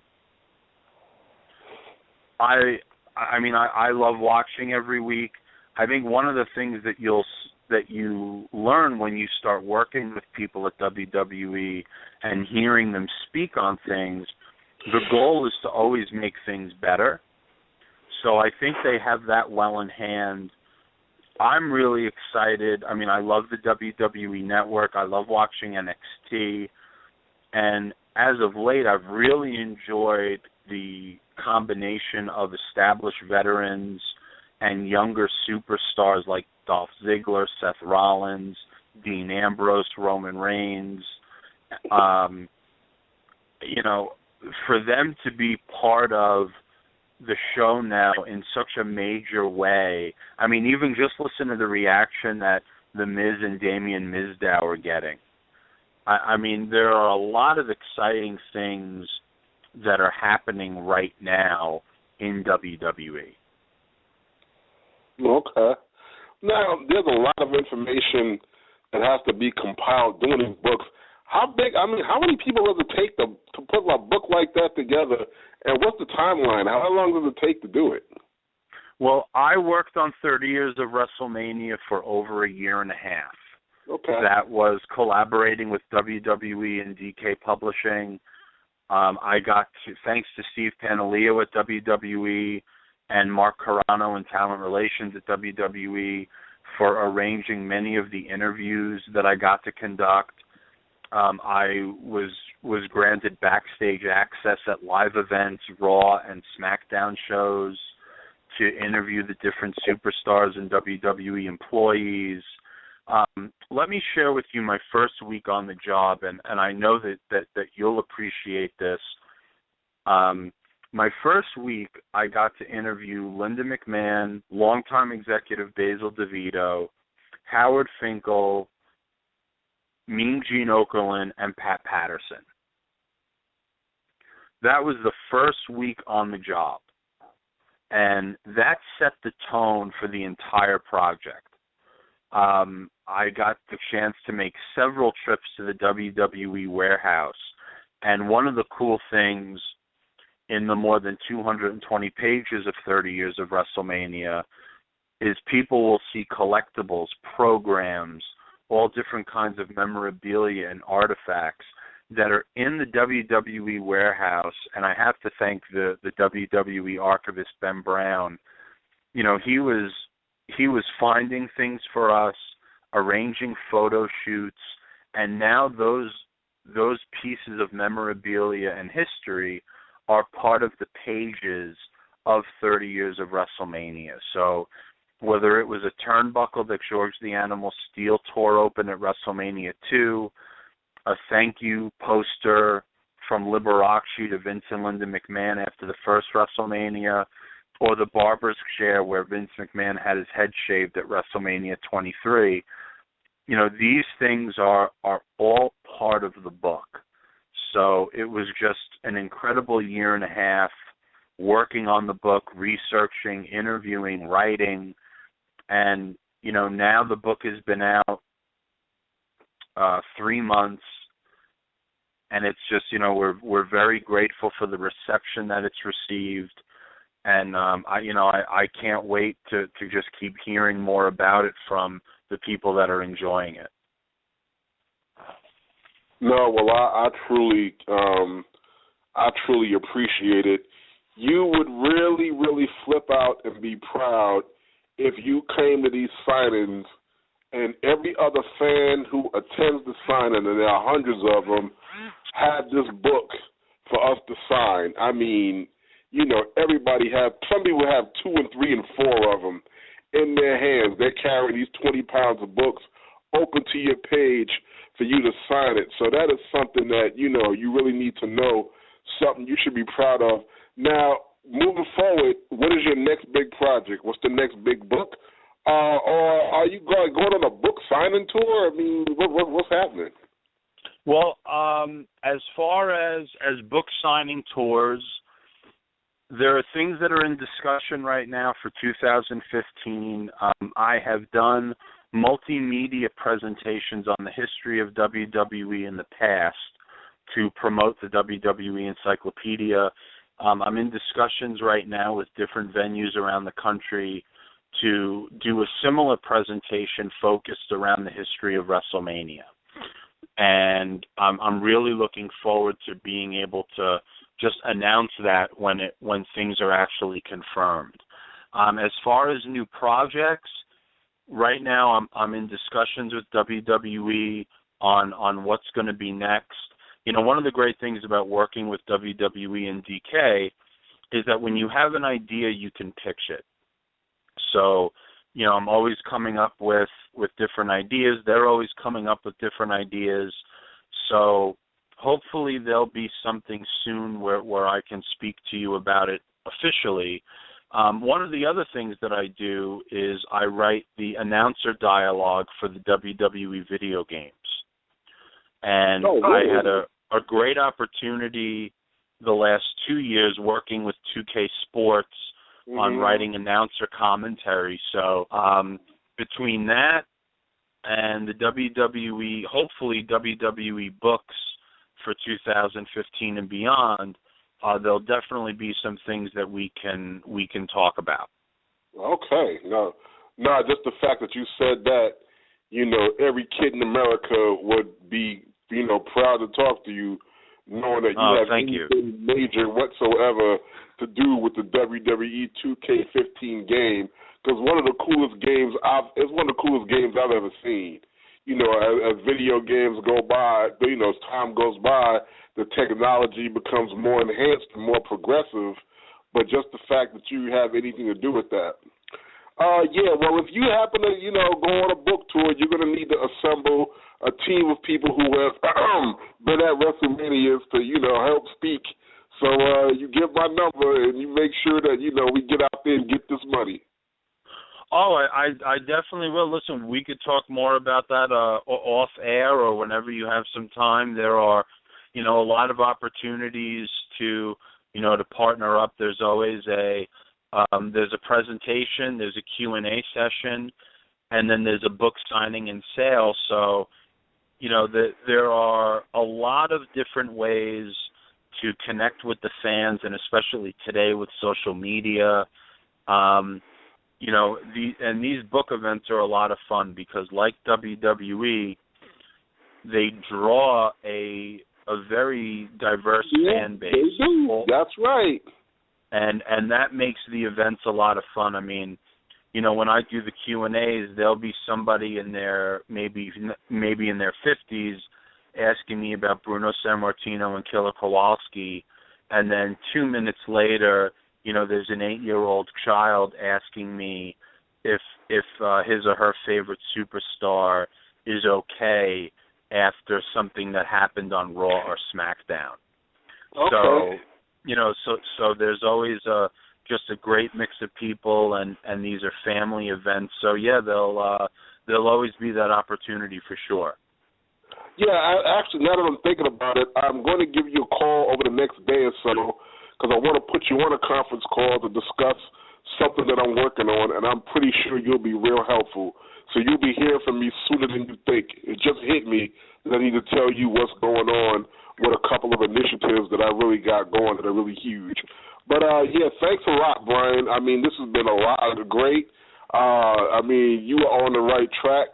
I love watching every week. I think one of the things that you learn when you start working with people at WWE and hearing them speak on things, the goal is to always make things better. So I think they have that well in hand. I'm really excited. I love the WWE Network. I love watching NXT. And as of late, I've really enjoyed the combination of established veterans and younger superstars like Dolph Ziggler, Seth Rollins, Dean Ambrose, Roman Reigns. For them to be part of the show now in such a major way. Even just listen to the reaction that The Miz and Damien Mizdow are getting. There are a lot of exciting things that are happening right now in WWE. Okay. Now, there's a lot of information that has to be compiled doing these books. How many people does it take to put a book like that together, and what's the timeline? How long does it take to do it? Well, I worked on 30 years of WrestleMania for over a year and a half. Okay. That was collaborating with WWE and DK Publishing. I got thanks to Steve Panaleo at WWE and Mark Carano in Talent Relations at WWE for arranging many of the interviews that I got to conduct. I was granted backstage access at live events, Raw and SmackDown shows, to interview the different superstars and WWE employees. Let me share with you my first week on the job, and I know that you'll appreciate this. My first week, I got to interview Linda McMahon, longtime executive Basil DeVito, Howard Finkel, Mean Gene Okerlund, and Pat Patterson. That was the first week on the job, and that set the tone for the entire project. I got the chance to make several trips to the WWE warehouse, and one of the cool things in the more than 220 pages of 30 years of WrestleMania is people will see collectibles, programs, all different kinds of memorabilia and artifacts that are in the WWE warehouse. And I have to thank the WWE archivist, Ben Brown. He was finding things for us, arranging photo shoots, and now those pieces of memorabilia and history are part of the pages of 30 years of WrestleMania. So whether it was a turnbuckle that George the Animal Steele tore open at WrestleMania 2, a thank you poster from Liberace to Vince and Linda McMahon after the first WrestleMania, or the barber's chair where Vince McMahon had his head shaved at WrestleMania 23, these things are all part of the book. So it was just an incredible year and a half working on the book, researching, interviewing, writing, and, now the book has been out 3 months, and it's just, we're very grateful for the reception that it's received, and I can't wait to just keep hearing more about it from the people that are enjoying it. No, well, I truly appreciate it. You would really, really flip out and be proud if you came to these signings and every other fan who attends the signing, and there are hundreds of them, had this book for us to sign. I mean, some people have 2 and 3 and 4 of them in their hands. They're carrying these 20 pounds of books open to your page for you to sign it. So that is something that, you really need to know, something you should be proud of. Now, moving forward, what is your next big project? What's the next big book? Or are you going on a book signing tour? I mean, what's happening? Well, as far as book signing tours, there are things that are in discussion right now for 2015. I have done multimedia presentations on the history of WWE in the past to promote the WWE Encyclopedia. I'm in discussions right now with different venues around the country to do a similar presentation focused around the history of WrestleMania. And I'm really looking forward to being able to just announce that when things are actually confirmed. As far as new projects, right now I'm in discussions with WWE on what's going to be next. One of the great things about working with WWE and DK is that when you have an idea, you can pitch it. So, I'm always coming up with different ideas. They're always coming up with different ideas. So hopefully there'll be something soon where I can speak to you about it officially. One of the other things that I do is I write the announcer dialogue for the WWE video games. And I had a great opportunity the last 2 years working with 2K Sports on writing announcer commentary. So between that and the WWE, hopefully WWE books for 2015 and beyond, there'll definitely be some things that we can talk about. Okay. No, just the fact that you said that, every kid in America would be, proud to talk to you, knowing that you have anything major whatsoever to do with the WWE 2K15 game, because one of the coolest games I've ever seen. As video games go by, as time goes by, the technology becomes more enhanced and more progressive. But just the fact that you have anything to do with that. Well, if you happen to, go on a book tour, you're going to need to assemble a team of people who have been at WrestleMania to, help speak. So you give my number and you make sure that, we get out there and get this money. Oh, I definitely will. Listen, we could talk more about that off air or whenever you have some time. There are, a lot of opportunities to, to partner up. There's always there's a presentation, there's a Q&A session, and then there's a book signing and sale. So, there are a lot of different ways to connect with the fans, and especially today with social media. These book events are a lot of fun because, like WWE, they draw a very diverse fan base. They do. That's right. And that makes the events a lot of fun. I mean, when I do the Q&As, there'll be somebody in their maybe in their 50s asking me about Bruno Sammartino and Killer Kowalski, and then 2 minutes later, there's an 8-year-old child asking me if his or her favorite superstar is okay after something that happened on Raw or SmackDown. Okay. So there's always just a great mix of people, and these are family events. So yeah, there'll always be that opportunity for sure. Yeah, actually, now that I'm thinking about it, I'm going to give you a call over the next day or so because I want to put you on a conference call to discuss something that I'm working on, and I'm pretty sure you'll be real helpful. So you'll be hearing from me sooner than you think. It just hit me that I need to tell you what's going on with a couple of initiatives that I really got going that are really huge. But, yeah, thanks a lot, Brian. I mean, this has been a lot great. I mean, you are on the right track.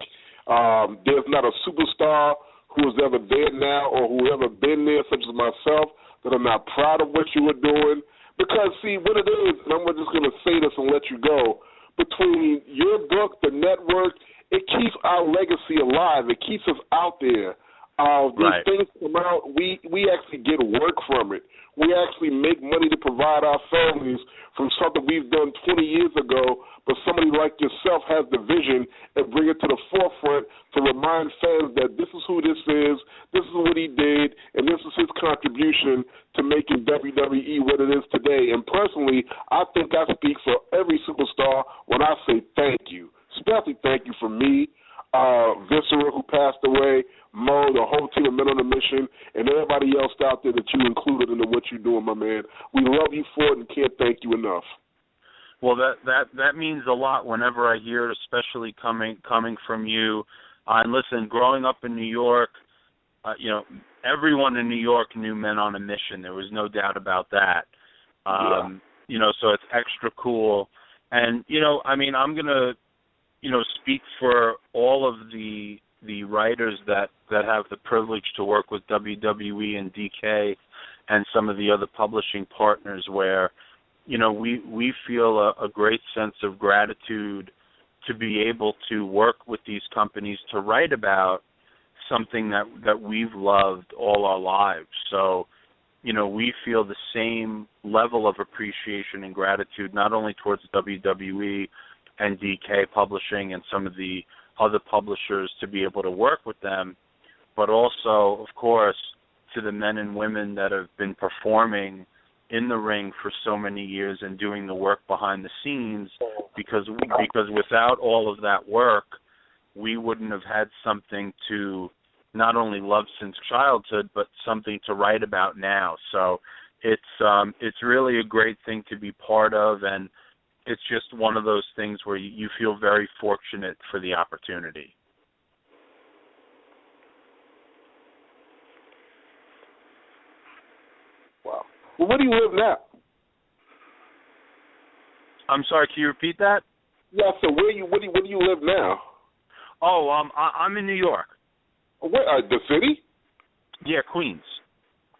There's not a superstar who is ever there now or who ever been there, such as myself, that are not proud of what you were doing. Because, see, what it is, and I'm just going to say this and let you go, between your book, the network, it keeps our legacy alive. It keeps us out there. These things come out, we actually get work from it. We actually make money to provide our families from something we've done 20 years ago, but somebody like yourself has the vision and bring it to the forefront to remind fans that this is who this is what he did, and this is his contribution to making WWE what it is today. And personally, I think I speak for every superstar when I say thank you. Especially thank you for me, Viscera, who passed away, Mo, the whole team of Men on a Mission, and everybody else out there that you included into what you're doing, my man. We love you for it and can't thank you enough. Well, that means a lot whenever I hear it, especially coming from you. And listen, growing up in New York, everyone in New York knew Men on a Mission. There was no doubt about that. So it's extra cool. And, I'm going to, speak for all of the writers that have the privilege to work with WWE and DK and some of the other publishing partners where, we feel a great sense of gratitude to be able to work with these companies to write about something that we've loved all our lives. So, we feel the same level of appreciation and gratitude not only towards WWE and DK Publishing and some of the other publishers to be able to work with them, but also, of course, to the men and women that have been performing in the ring for so many years and doing the work behind the scenes, because without all of that work, we wouldn't have had something to not only love since childhood, but something to write about now. So it's really a great thing to be part of, and it's just one of those things where you feel very fortunate for the opportunity. Wow. Well, where do you live now? I'm sorry, can you repeat that? Yeah, so where do you live now? Oh, I'm in New York. Where, the city? Yeah, Queens.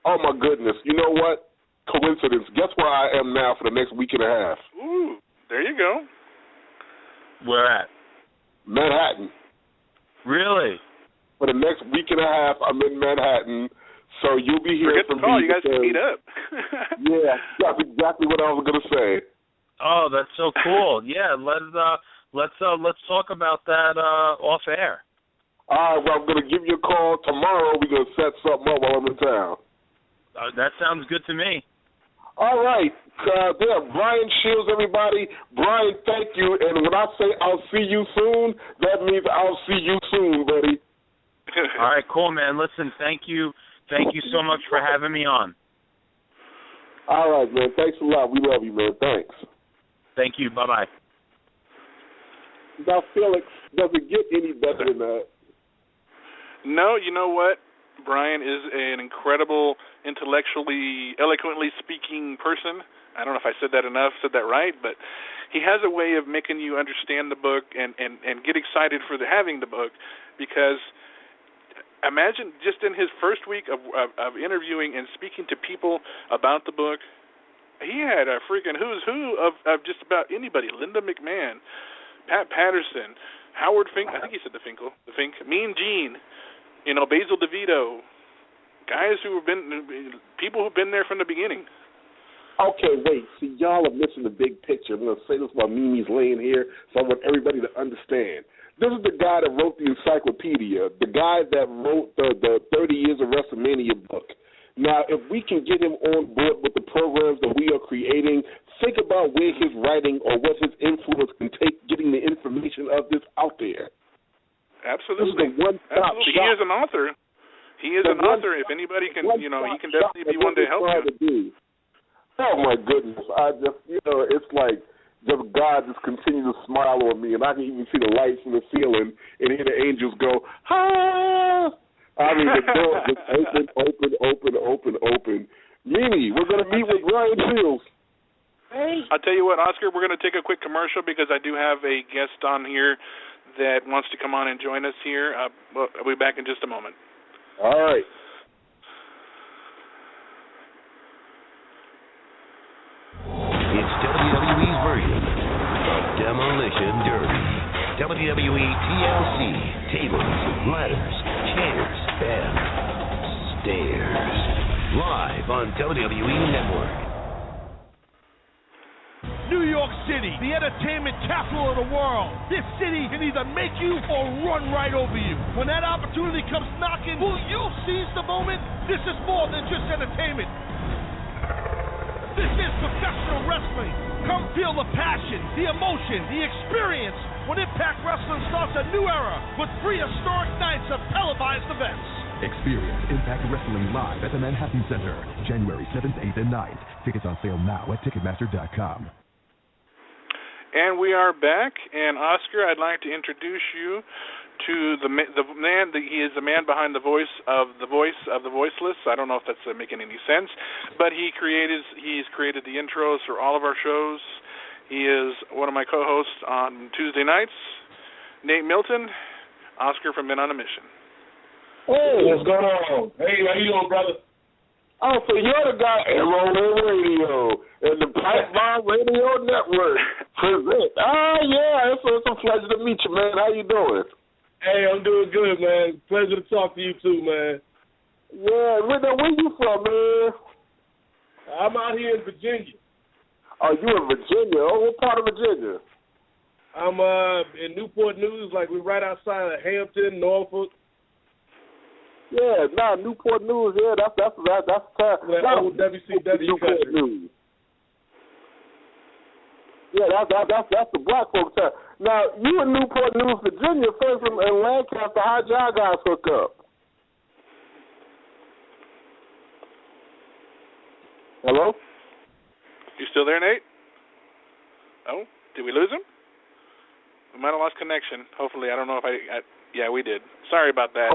Oh, my goodness. You know what? Coincidence. Guess where I am now for the next week and a half? Ooh, there you go. Where at? Manhattan. Really? For the next week and a half, I'm in Manhattan. So you'll be hearing from me. You guys can meet up. Yeah, that's exactly what I was going to say. Oh, that's so cool. Yeah, let's talk about that off air. All right, well, I'm going to give you a call tomorrow. We're going to set something up while I'm in town. That sounds good to me. All right. Brian Shields, everybody. Brian, thank you. And when I say I'll see you soon, that means I'll see you soon, buddy. All right, cool, man. Listen, thank you. Thank you so much for having me on. All right, man. Thanks a lot. We love you, man. Thanks. Thank you. Bye-bye. Now, Felix, does it get any better than that? No, you know what? Brian is an incredible, intellectually, eloquently speaking person. I don't know if I said that right, but he has a way of making you understand the book and get excited for having the book, because imagine just in his first week of interviewing and speaking to people about the book, he had a freaking who's who of just about anybody. Linda McMahon, Pat Patterson, Howard Fink, I think he said the Fink, Mean Gene, Basil DeVito, guys people who've been there from the beginning. Okay, wait. See, y'all are missing the big picture. I'm going to say this while Mimi's laying here, so I want everybody to understand. This is the guy that wrote the encyclopedia, the guy that wrote the 30 Years of WrestleMania book. Now, if we can get him on board with the programs that we are creating, think about where his writing or what his influence can take getting the information of this out there. Absolutely. This is the one-stop Absolutely. shop. He is an author. He is an author. If anybody can, he can definitely be one to help you. Oh, my goodness. I just, it's like just God just continues to smile on me, and I can even see the lights in the ceiling and hear the angels go, ah! I mean, the door just open. Mimi, we're going to meet with Ryan Fields. Hey. I'll tell you what, Oscar, we're going to take a quick commercial because I do have a guest on here that wants to come on and join us here. I'll be back in just a moment. All right. It's WWE's version of Demolition Derby. WWE TLC, tables, ladders, chairs, and stairs. Live on WWE Network. New York City, the entertainment capital of the world. This city can either make you or run right over you. When that opportunity comes knocking, will you seize the moment? This is more than just entertainment. This is professional wrestling. Come feel the passion, the emotion, the experience when Impact Wrestling starts a new era with 3 historic nights of televised events. Experience Impact Wrestling live at the Manhattan Center, January 7th, 8th, and 9th. Tickets on sale now at Ticketmaster.com. And we are back. And Oscar, I'd like to introduce you to the man. He is the man behind the voice of the voiceless. I don't know if that's making any sense, but he's created the intros for all of our shows. He is one of my co-hosts on Tuesday nights. Nate Milton, Oscar from Men on a Mission. Hey, what's going on? Hey, how you doing, brother? Oh, so you're the guy at Rolling Radio and the Pipe Bomb Radio Network present. Yeah, it's a pleasure to meet you, man. How you doing? Hey, I'm doing good, man. Pleasure to talk to you too, man. Yeah, where you from, man? I'm out here in Virginia. Oh, you in Virginia? Oh, what part of Virginia? I'm in Newport News, like we're right outside of Hampton, Norfolk. Yeah, Newport News. Yeah, that's old WCW Newport News. Yeah, that's the black folks town. Now, you in Newport News, Virginia, first in Lancaster. How'd y'all guys hook up? Hello? You still there, Nate? Oh, did we lose him? We might have lost connection. Hopefully, I don't know if yeah, we did. Sorry about that.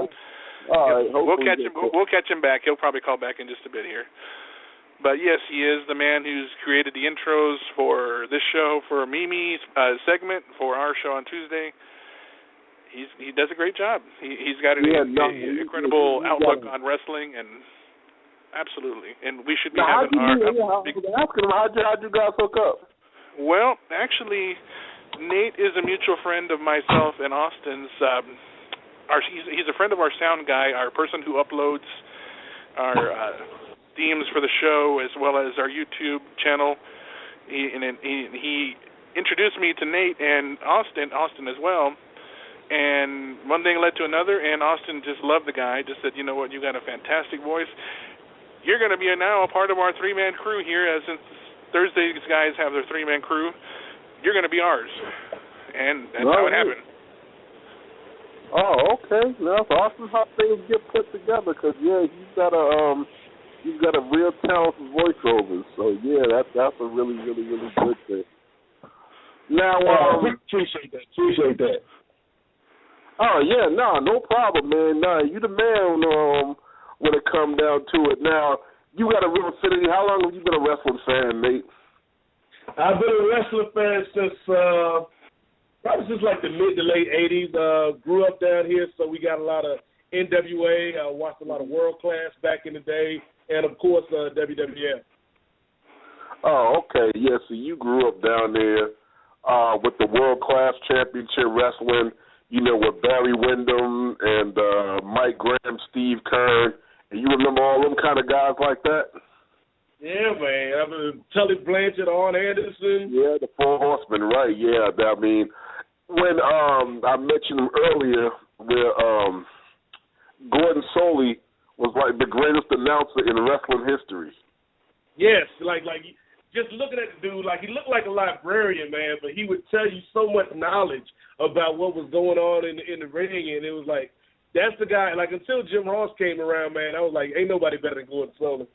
All right, we'll catch him back. He'll probably call back in just a bit here. But yes, he is the man who's created the intros for this show, for Mimi's segment, for our show on Tuesday. He does a great job. He's got an incredible outlook on wrestling, and absolutely. And we should be having our. How'd you guys hook up? Well, actually, Nate is a mutual friend of myself and Austin's. He's a friend of our sound guy, our person who uploads our themes for the show as well as our YouTube channel. He introduced me to Nate and Austin as well. And one thing led to another, and Austin just loved the guy. Just said, you know what, you got a fantastic voice. You're going to be now a part of our 3-man crew here. Since Thursday's guys have their 3-man crew, you're going to be ours. And that's how it happened. Oh, okay. Now it's awesome how things get put together. Cause you've got a real talented voiceover. So yeah, that's a really, really, really good thing. Now, appreciate that. Oh yeah, no problem, man. You the man when it comes down to it. Now you got a real affinity. How long have you been a wrestling fan, Nate? I've been a wrestling fan since. Probably since like the mid to late 80s. Grew up down here, so we got a lot of NWA. Watched a lot of World Class back in the day, and of course WWF. Oh, okay. Yeah, so you grew up down there with the World Class Championship Wrestling, with Barry Windham and Mike Graham, Steve Kern, and you remember all them kind of guys like that? Yeah, man. I mean, Tully Blanchard, Arn Anderson. Yeah, the Four Horsemen, right? Yeah, I mean, when I mentioned him earlier, where Gordon Soley was like the greatest announcer in wrestling history. Yes, like just looking at the dude, like he looked like a librarian, man, but he would tell you so much knowledge about what was going on in the ring, and it was like, that's the guy. Like, until Jim Ross came around, man, I was like, ain't nobody better than Gordon Solie.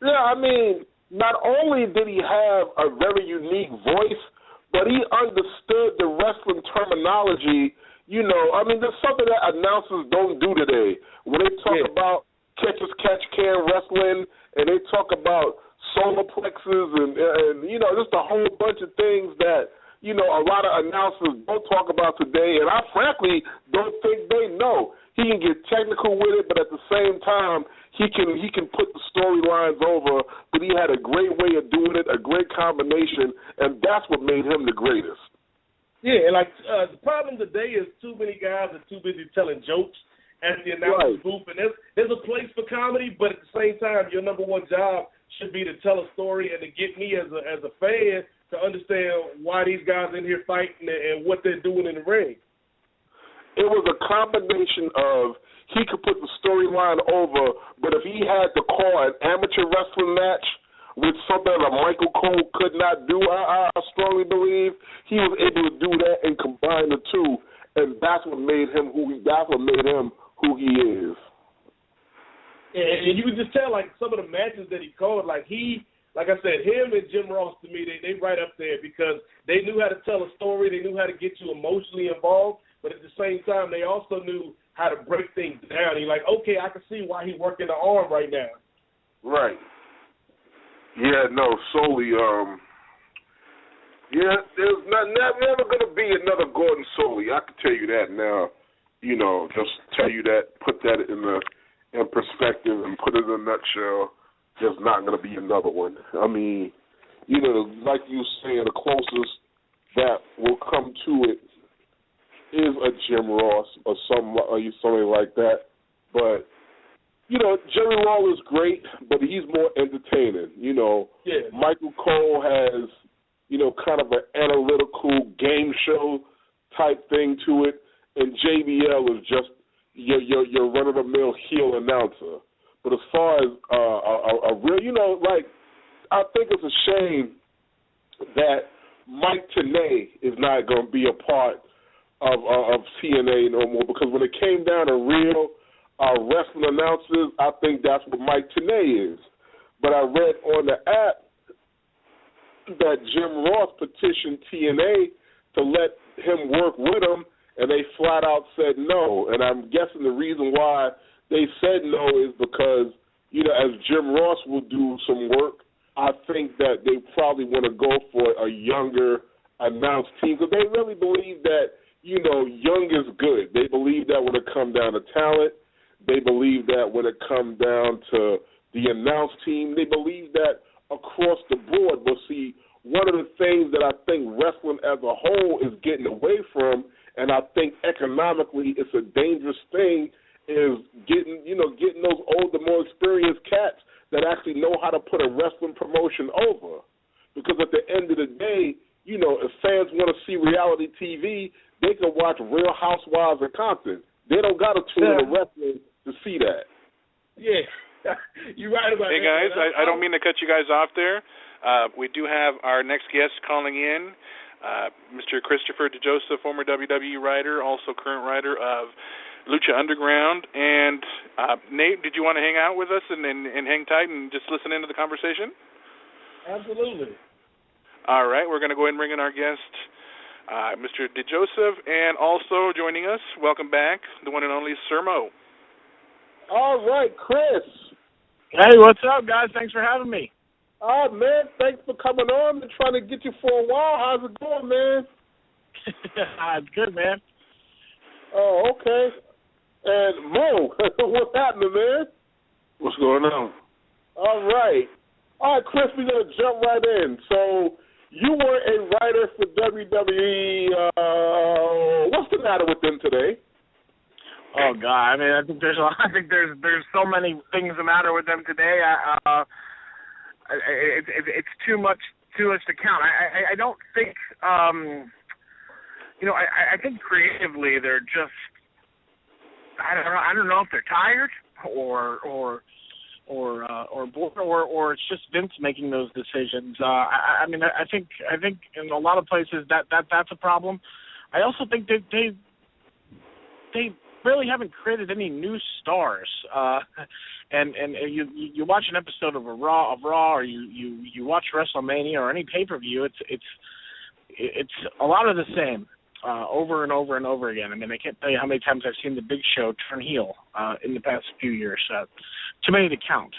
Yeah, I mean, not only did he have a very unique voice, but he understood the wrestling terminology. You know, I mean, there's something that announcers don't do today. When they talk about catch-as-catch-can wrestling, and they talk about solar plexus and, you know, just a whole bunch of things that, you know, a lot of announcers don't talk about today, and I frankly don't think they know. He can get technical with it, but at the same time, he can put the storylines over, but he had a great way of doing it, a great combination, and that's what made him the greatest. Yeah, and like the problem today is too many guys are too busy telling jokes at the announcer's booth, and there's a place for comedy, but at the same time, your number one job should be to tell a story and to get me as a fan to understand why these guys in here fighting and what they're doing in the ring. It was a combination of he could put the storyline over, but if he had to call an amateur wrestling match with something that Michael Cole could not do, I strongly believe he was able to do that and combine the two, and that's what made him who he is. And you could just tell, like, some of the matches that he called, like I said, him and Jim Ross, to me, they right up there because they knew how to tell a story. They knew how to get you emotionally involved, but at the same time, they also knew how to break things down. You're like, okay, I can see why he's working the arm right now. Right. Yeah, no, Solie, there's never going to be another Gordon Solie. I can tell you that now. You know, just tell you that, put that in perspective and put it in a nutshell. There's not going to be another one. I mean, you know, like you were saying, the closest that will come to it is a Jim Ross or somebody like that. But, you know, Jerry Lawler's great, but he's more entertaining. You know, Michael Cole has, you know, kind of an analytical game show type thing to it, and JBL is just your run-of-the-mill heel announcer. But as far as a real, you know, like, I think it's a shame that Mike Tenay is not going to be a part of TNA no more, because when it came down to real wrestling announcers, I think that's what Mike Tenay is. But I read on the app that Jim Ross petitioned TNA to let him work with him, and they flat out said no. And I'm guessing the reason why they said no is because, you know, as Jim Ross will do some work, I think that they probably want to go for a younger announced team, because they really believe that, you know, young is good. They believe that when it comes down to talent. They believe that when it comes down to the announced team. They believe that across the board. But see, one of the things that I think wrestling as a whole is getting away from, and I think economically it's a dangerous thing, is getting those older, more experienced cats that actually know how to put a wrestling promotion over. Because at the end of the day, you know, if fans want to see reality TV, they can watch Real Housewives of Compton. They don't got to tune into wrestling to see that. Yeah, you're right about that. Hey, guys, I don't mean to cut you guys off there. We do have our next guest calling in, Mr. Christopher DeJoseph, former WWE writer, also current writer of Lucha Underground. And Nate, did you want to hang out with us and hang tight and just listen into the conversation? Absolutely. All right, we're going to go ahead and bring in our guest, Mr. DeJoseph, and also joining us, welcome back, the one and only Sir Mo. All right, Chris. Hey, what's up, guys? Thanks for having me. Oh, man, thanks for coming on. Been trying to get you for a while. How's it going, man? It's good, man. Oh, okay. And Mo, what's happening, man? What's going on? All right, Chris, we're going to jump right in. So you were a writer for WWE. What's the matter with them today? Oh God! I mean, I think there's so many things the matter with them today. It's too much to count. I don't think you know. I think creatively they're just. I don't know if they're tired or or it's just Vince making those decisions. I mean, I think in a lot of places that's a problem. I also think that they really haven't created any new stars. And you watch an episode of Raw, or you watch WrestleMania or any pay-per-view, it's a lot of the same over and over and over again. I mean, I can't tell you how many times I've seen the Big Show turn heel in the past few years. Too many to count.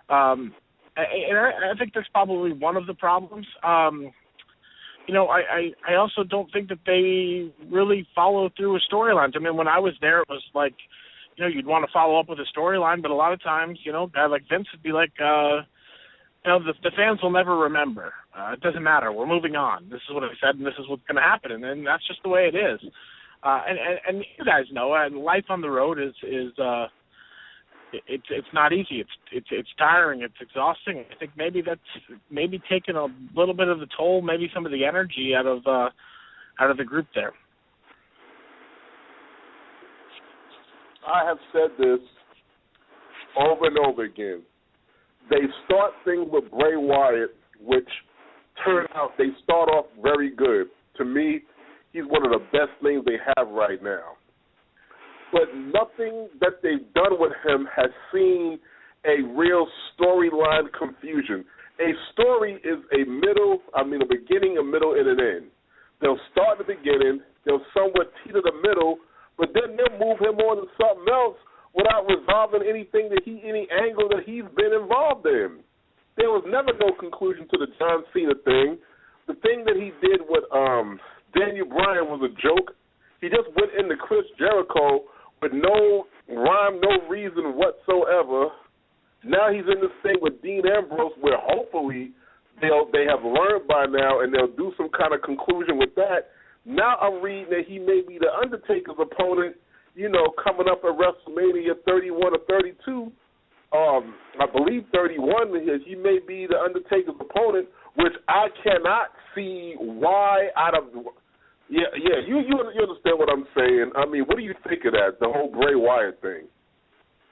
And I think that's probably one of the problems. I also don't think that they really follow through with storylines. I mean, when I was there, it was like, you'd want to follow up with a storyline, but a lot of times, a guy like Vince would be like, the fans will never remember. It doesn't matter. We're moving on. This is what I said, and this is what's going to happen, and then that's just the way it is. And you guys know, life on the road is it's not easy. It's tiring. It's exhausting. I think maybe that's taking a little bit of the toll, maybe some of the energy out of the group there. I have said this over and over again. They start things with Bray Wyatt, which turn out they start off very good. To me, he's one of the best things they have right now. But nothing that they've done with him has seen a real storyline confusion. A story is a beginning, a middle, and an end. They'll start at the beginning, they'll somewhat teeter the middle, but then they'll move him on to something else without resolving any angle that he's been involved in. There was never no conclusion to the John Cena thing. The thing that he did with Daniel Bryan was a joke. He just went into Chris Jericho with no rhyme, no reason whatsoever. Now he's in this thing with Dean Ambrose where hopefully they have learned by now and they'll do some kind of conclusion with that. Now I'm reading that he may be the Undertaker's opponent, coming up at WrestleMania 31 or 32. I believe 31. He may be the Undertaker's opponent, which I cannot see why out of... Yeah, you understand what I'm saying. I mean, what do you think of that, the whole Bray Wyatt thing?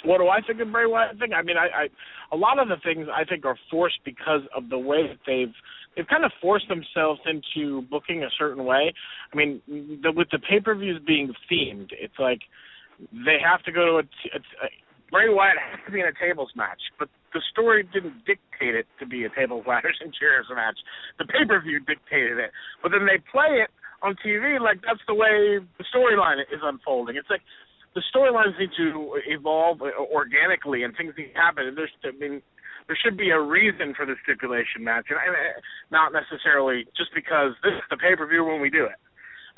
What do I think of Bray Wyatt thing? I mean, I a lot of the things I think are forced because of the way that they've kind of forced themselves into booking a certain way. I mean, with the pay-per-views being themed, it's like they have to go to Bray Wyatt has to be in a tables match, but the story didn't dictate it to be a tables, ladders, and chairs match. The pay-per-view dictated it, but then they play it on TV like that's the way the storyline is unfolding. It's like the storylines need to evolve organically and things need to happen. And there should be a reason for the stipulation match, and not necessarily just because this is the pay-per-view when we do it.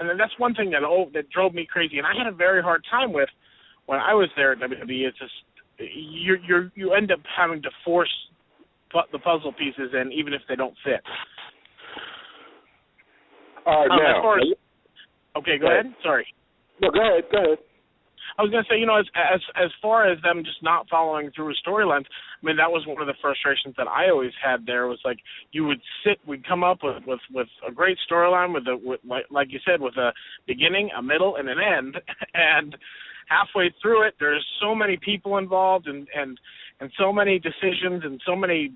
And then that's one thing that drove me crazy, and I had a very hard time with when I was there at WWE. It's just you end up having to force the puzzle pieces in, even if they don't fit. All right, okay, go ahead. Sorry. No, go ahead. I was going to say, as far as them just not following through with storylines, I mean, that was one of the frustrations that I always had there was like we'd come up with a great storyline like you said, with a beginning, a middle, and an end, and halfway through it, there's so many people involved and so many decisions and so many,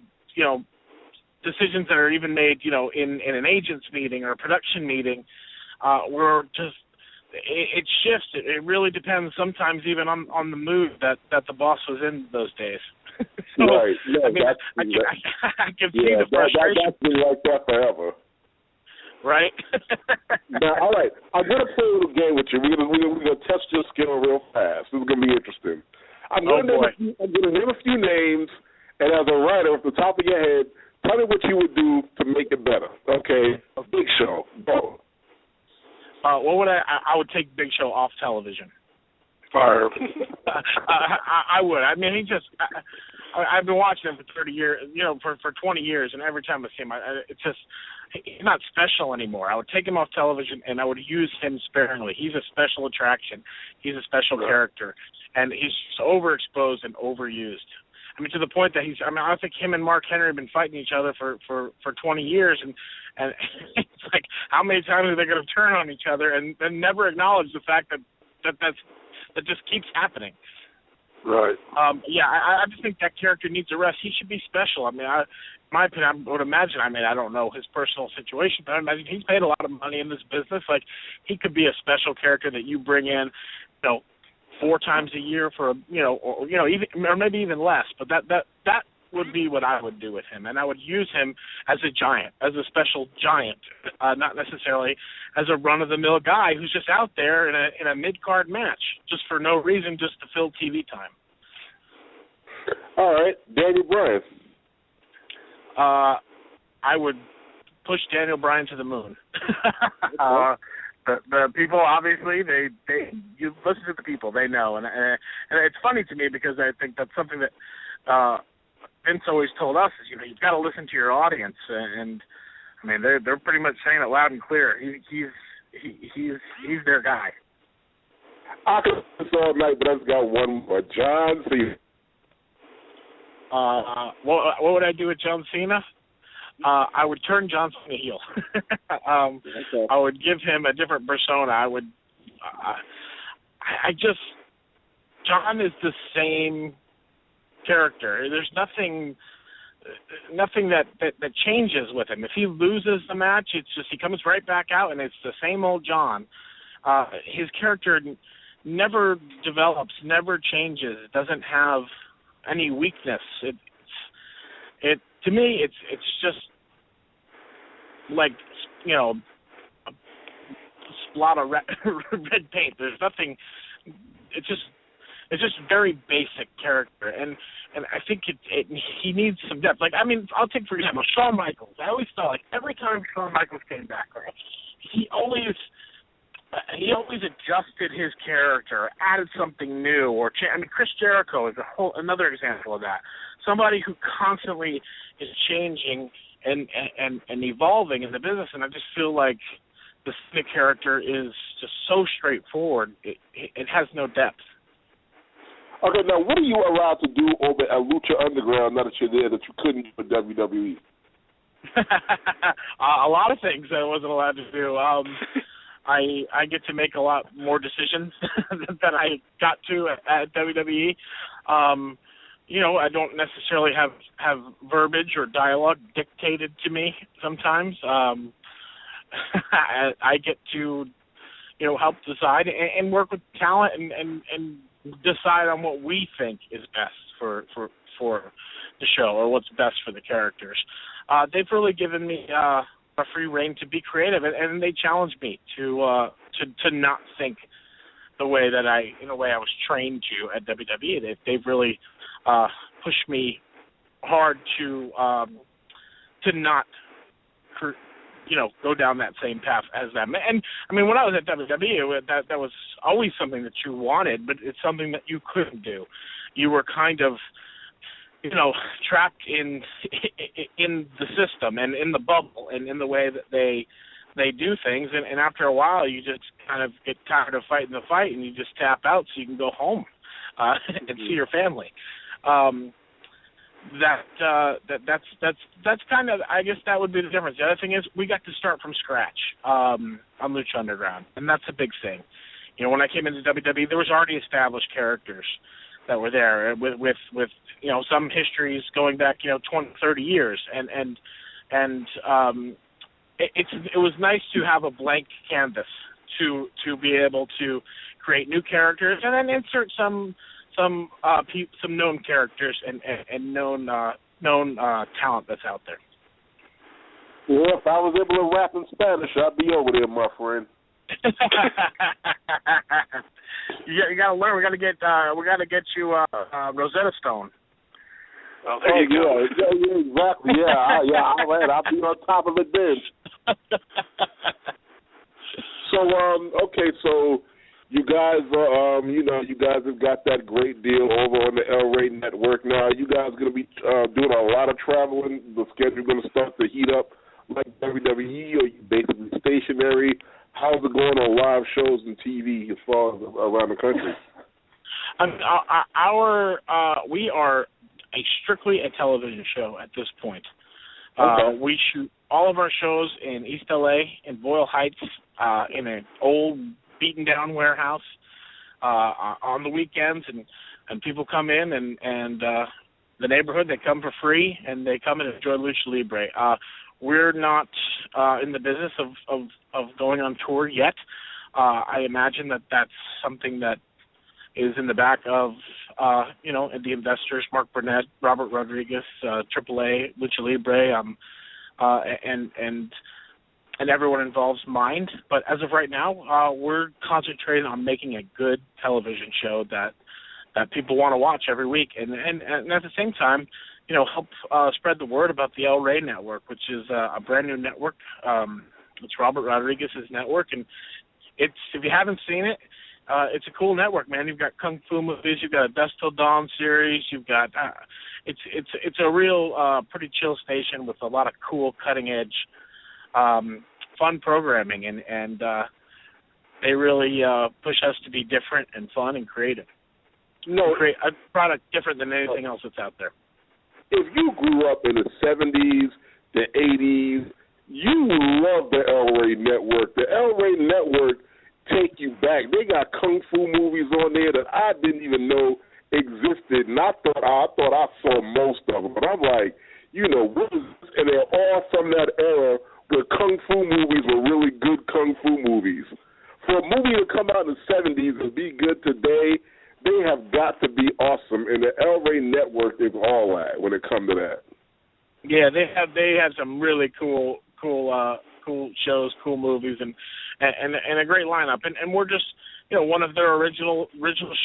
decisions that are even made, in an agent's meeting or a production meeting, where just it shifts. It really depends sometimes even on the mood that the boss was in those days. So, right. Yeah, I mean, I can see the frustration. That's been like that forever. Right. Now, all right, I'm going to play a little game with you. We're going to test your skill real fast. This is going to be interesting. I'm going to name a few names, and as a writer, off the top of your head, tell me what you would do to make it better. Okay? A Big Show. Go. What would I would take Big Show off television. Fire. I would. I mean, I've been watching him for 30 years, for 20 years, and every time I see him, it's just, he's not special anymore. I would take him off television, and I would use him sparingly. He's a special attraction. He's a special character, and he's overexposed and overused. I mean, to the point that I think him and Mark Henry have been fighting each other for 20 years, and it's like, how many times are they going to turn on each other and then never acknowledge the fact that just keeps happening? Right. I just think that character needs a rest. He should be special. I mean, my opinion, I would imagine. I mean, I don't know his personal situation, but I imagine he's paid a lot of money in this business. Like, he could be a special character that you bring in, 4 times a year for or maybe even less. But that would be what I would do with him, and I would use him as a giant, as a special giant, not necessarily as a run-of-the-mill guy who's just out there in a mid-card match just for no reason, just to fill TV time. All right, Daniel Bryan. I would push Daniel Bryan to the moon. The people, obviously, you listen to the people, they know, and it's funny to me because I think that's something that Vince always told us is, you've got to listen to your audience, and I mean they're pretty much saying it loud and clear. He's their guy. I could do this all night, but I've got one more. John Cena. What would I do with John Cena? I would turn John Cena heel. Okay. I would give him a different persona. John is the same character. There's nothing that changes with him. If he loses the match, it's just he comes right back out, and it's the same old John. His character never develops, never changes. It doesn't have any weakness. To me, it's just like a splot of red paint. There's nothing. It's just very basic character, and I think he needs some depth. Like, I mean, I'll take for example Shawn Michaels. I always felt like every time Shawn Michaels came back, right, he always adjusted his character, added something new, or Chris Jericho is another example of that. Somebody who constantly is changing and evolving in the business, and I just feel like the Cena character is just so straightforward. It has no depth. Okay, now what are you allowed to do over at Lucha Underground now that you're there that you couldn't do at WWE? A lot of things I wasn't allowed to do. I get to make a lot more decisions than I got to at WWE. I don't necessarily have verbiage or dialogue dictated to me sometimes. I get to, help decide and work with talent and decide on what we think is best for the show or what's best for the characters. They've really given me a free rein to be creative, and they challenge me to not think the way that I was trained to at WWE. They've really pushed me hard to not go down that same path as them. And I mean, when I was at WWE, that was always something that you wanted, but it's something that you couldn't do. You were kind of trapped in the system and in the bubble and in the way that they do things, and after a while you just kind of get tired of fighting the fight and you just tap out so you can go home and see your family. That's kind of, I guess that would be the difference. The other thing is we got to start from scratch on Lucha Underground, and that's a big thing. When I came into WWE, there was already established characters that were there with some histories going back 20, 30 years, and it was nice to have a blank canvas to be able to create new characters and then insert some known characters and known talent that's out there. Yeah, if I was able to rap in Spanish, I'd be over there, my friend. You got to learn. We got to get you Rosetta Stone. Oh, there you go. Yeah, exactly. I'll be on top of it then. So you guys are, you guys have got that great deal over on the El Rey Network. Now, you guys going to be doing a lot of traveling. The schedule going to start to heat up like WWE, or you basically stationary? How's it going on live shows and TV as far as around the country? We are strictly a television show at this point. Okay. We shoot all of our shows in East LA, in Boyle Heights, in an old beaten down warehouse on the weekends, and and people come in and the neighborhood, they come for free, and they come and enjoy Lucha Libre. We're not in the business of going on tour yet. I imagine that that's something that is in the back of, the investors, Mark Burnett, Robert Rodriguez, AAA, Lucha Libre, and everyone involved's mind. But as of right now, we're concentrating on making a good television show that people want to watch every week, and at the same time, help spread the word about the El Rey Network, which is a brand new network. It's Robert Rodriguez's network, and if you haven't seen it, it's a cool network, man. You've got kung fu movies, you've got a Dusk Till Dawn series, you've got it's a real pretty chill station with a lot of cool, cutting edge, fun programming, and they really push us to be different and fun and creative. No, create a product different than anything else that's out there. If you grew up in the 70s, the 80s, you love the El Rey Network. The El Rey Network take you back. They got kung fu movies on there that I didn't even know existed, and I thought I saw most of them. But I'm like, what is this? And they're all from that era where kung fu movies were really good kung fu movies. For a movie to come out in the 70s and be good today, they have got to be awesome, and the El Rey Network is all that when it comes to that. Yeah, they have some really cool shows, cool movies, and a great lineup. And we're just one of their original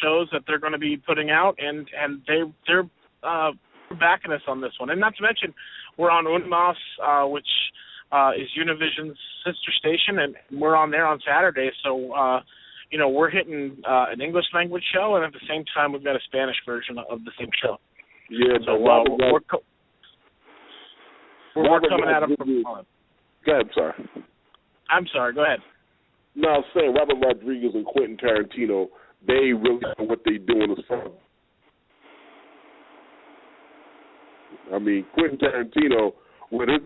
shows that they're going to be putting out, and they're backing us on this one. And not to mention, we're on UNMAS, which is Univision's sister station, and we're on there on Saturday. So. We're hitting an English language show, and at the same time, we've got a Spanish version of the same show. Yeah, so we're coming at them from. Go ahead, I'm sorry. Go ahead. No, I was saying Robert Rodriguez and Quentin Tarantino, they really know what they do in the film. I mean, Quentin Tarantino, with his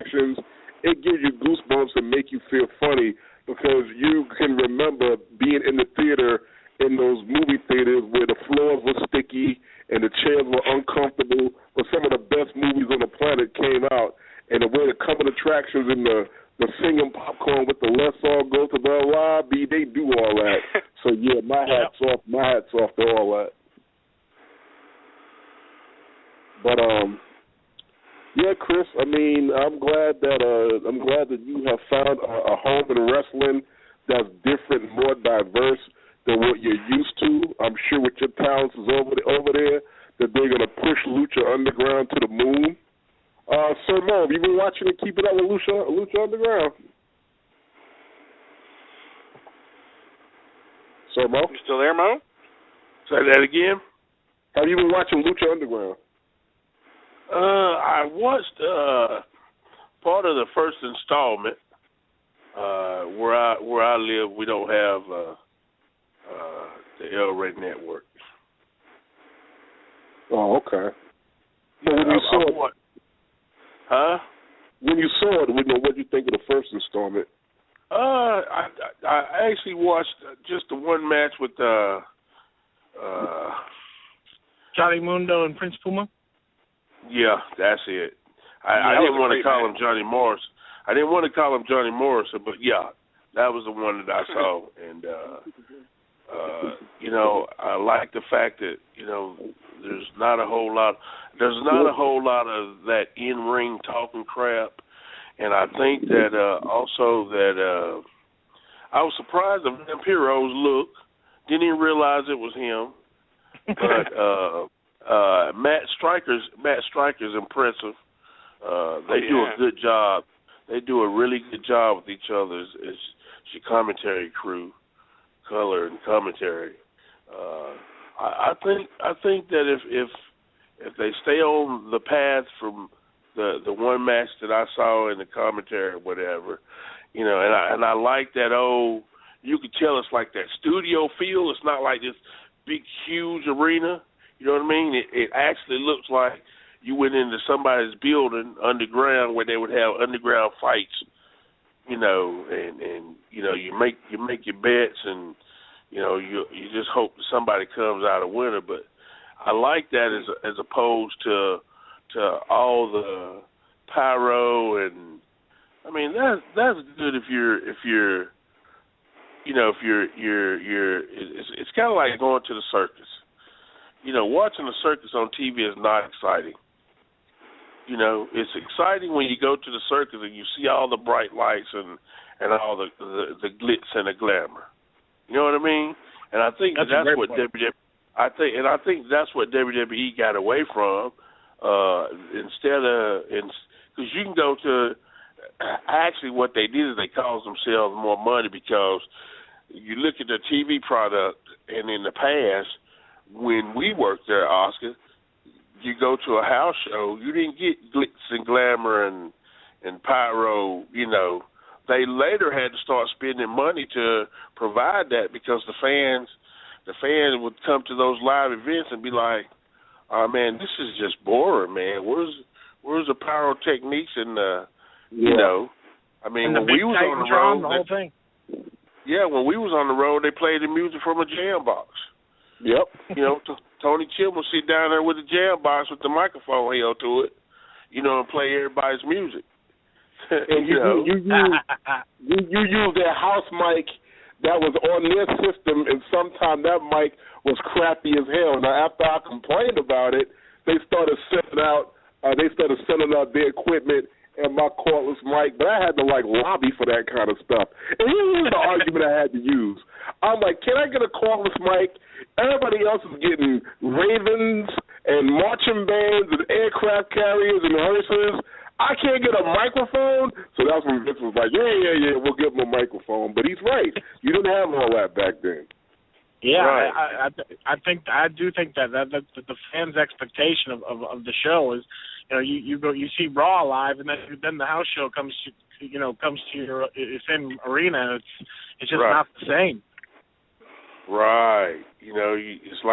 actions, it gives you goosebumps and make you feel funny, because you can remember being in the theater, in those movie theaters where the floors were sticky and the chairs were uncomfortable, but some of the best movies on the planet came out, and the way the coming attractions and the singing popcorn with the Let's All Go to the Lobby, they do all that. So, yeah, my hat's off to all that. But, yeah, Chris. I mean, I'm glad that you have found a home in wrestling that's different, more diverse than what you're used to. I'm sure with your talents is over there that they're gonna push Lucha Underground to the moon. Sir Mo, have you been watching and keeping up with Lucha Underground? Sir Mo, you still there, Mo? Say that again. Have you been watching Lucha Underground? I watched part of the first installment. Where I live, we don't have the El Rey Network. Oh, okay. But when you saw it, when you saw it, what did you think of the first installment? I actually watched just the one match with Johnny Mundo and Prince Puma. Yeah, that's it. I didn't want to call him Johnny Morris. I didn't want to call him Johnny Morrison, but yeah, that was the one that I saw. And, I like the fact that, there's not a whole lot of that in-ring talking crap. And I think that also that I was surprised at Vampiro's look. Didn't even realize it was him. But Matt Striker's impressive. They do a good job. They do a really good job with each other as your commentary crew, color and commentary. I think that if they stay on the path from the one match that I saw in the commentary or whatever, and I like that you could tell it's like that studio feel. It's not like this big, huge arena. You know what I mean? It actually looks like you went into somebody's building underground where they would have underground fights, and you make your bets, and you just hope somebody comes out a winner. But I like that as opposed to all the pyro, and I mean that's good if you're it's kind of like going to the circus. Watching the circus on TV is not exciting. It's exciting when you go to the circus and you see all the bright lights and all the glitz and the glamour. You know what I mean? And I think that's what WWE. I think that's what WWE got away from. Because you can go to. Actually, what they did is they caused themselves more money, because you look at the TV product, and in the past, when we worked there, Oscar, you go to a house show, you didn't get glitz and glamour and pyro. They later had to start spending money to provide that, because the fans would come to those live events and be like, "Oh man, this is just boring, man. Where's the pyrotechnics and I mean, when we was on the road, the whole thing. Yeah, when we was on the road, they played the music from a jam box. Yep. Tony Chim would sit down there with a jam box with the microphone held to it, and play everybody's music. And you use their house mic that was on their system, and sometimes that mic was crappy as hell. Now, after I complained about it, they started sending out their equipment and my cordless mic, but I had to lobby for that kind of stuff. And here's the argument I had to use. I'm like, can I get a cordless mic? Everybody else is getting Ravens and marching bands and aircraft carriers and hearses. I can't get a microphone. So that's when Vince was like, yeah, we'll give him a microphone. But he's right. You didn't have all that back then. Yeah, right. I do think that the fans' expectation of the show is, you see Raw live, and then the house show comes to your same arena. It's just not the same. Right. It's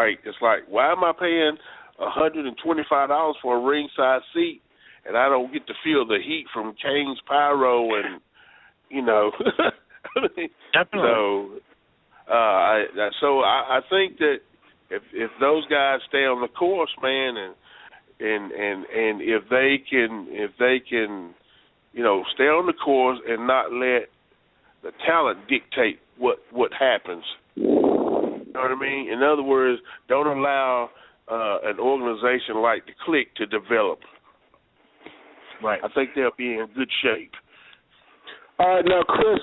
like why am I paying $125 for a ringside seat and I don't get to feel the heat from Kane's pyro and Definitely. So I think that if those guys stay on the course, man, and if they can stay on the course and not let the talent dictate what happens. You know what I mean? In other words, don't allow an organization like the Clique to develop. Right. I think they'll be in good shape. All right, now, Chris,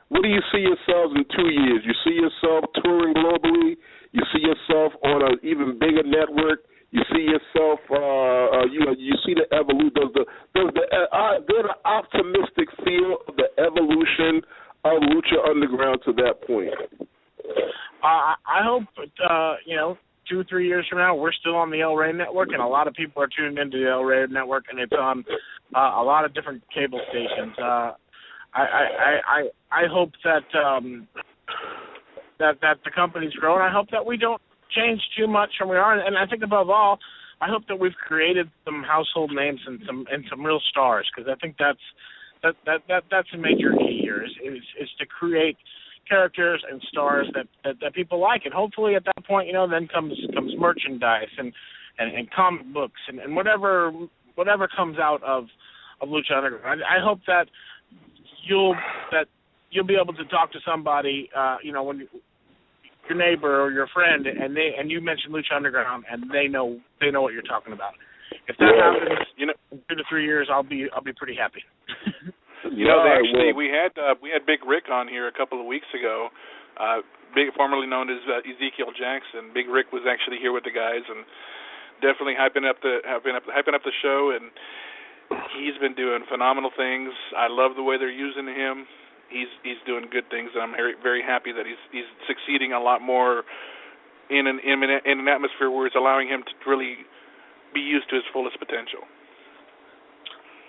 what do you see yourselves in 2 years? You see yourself touring globally? You see yourself on an even bigger network? You see yourself, you see the evolution. Does the optimistic feel of the evolution of Lucha Underground to that point? I hope, 2-3 years from now, we're still on the El Rey network, and a lot of people are tuned into the El Rey network, and it's on a lot of different cable stations. I hope that that the company's growing. I hope that we don't change too much from where we are, and I think above all, I hope that we've created some household names and some real stars, because I think that's a major key here is to create characters and stars that people like, and hopefully at that point, then comes merchandise and comic books and whatever comes out of Lucha Underground. I hope that you'll be able to talk to somebody, when your neighbor or your friend, and you mention Lucha Underground, and they know what you're talking about. If that happens, in 2 to 3 years, I'll be pretty happy. We had Big Rick on here a couple of weeks ago, formerly known as Ezekiel Jackson. Big Rick was actually here with the guys and definitely hyping up the show, and he's been doing phenomenal things. I love the way they're using him. He's doing good things, and I'm very, very happy that he's succeeding a lot more in an atmosphere where it's allowing him to really be used to his fullest potential.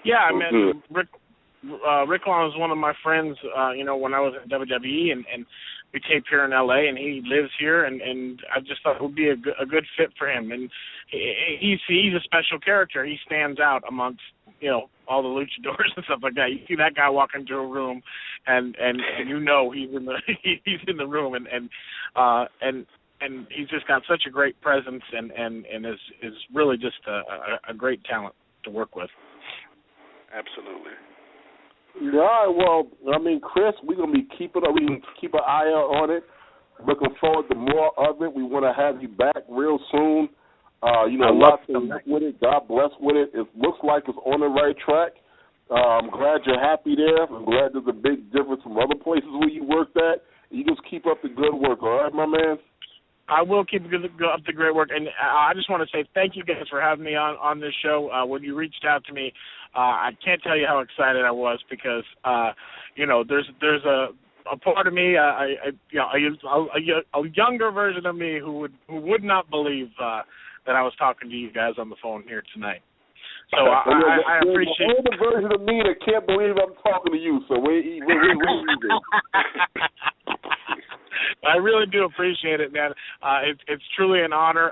Yeah, I mean, Rick Long is one of my friends, when I was at WWE, and we taped here in L.A., and he lives here, and I just thought it would be a good fit for him. And he's a special character. He stands out amongst, all the luchadors and stuff like that. You see that guy walk into a room, and you know he's in the he's in the room, and he's just got such a great presence, and is really just a great talent to work with. Absolutely. All right, well, I mean, Chris, we're going to be keeping up. We can keep an eye out on it. Looking forward to more of it. We want to have you back real soon. Lots to work with it. God bless with it. It looks like it's on the right track. I'm glad you're happy there. I'm glad there's a big difference from other places where you worked at. You just keep up the good work, all right, my man? I will keep up the great work, and I just want to say thank you guys for having me on this show. When you reached out to me, I can't tell you how excited I was because there's a part of me, a younger version of me who would not believe that I was talking to you guys on the phone here tonight. So I appreciate. There's a version of me that can't believe I'm talking to you. So we're even. I really do appreciate it, man. It's truly an honor.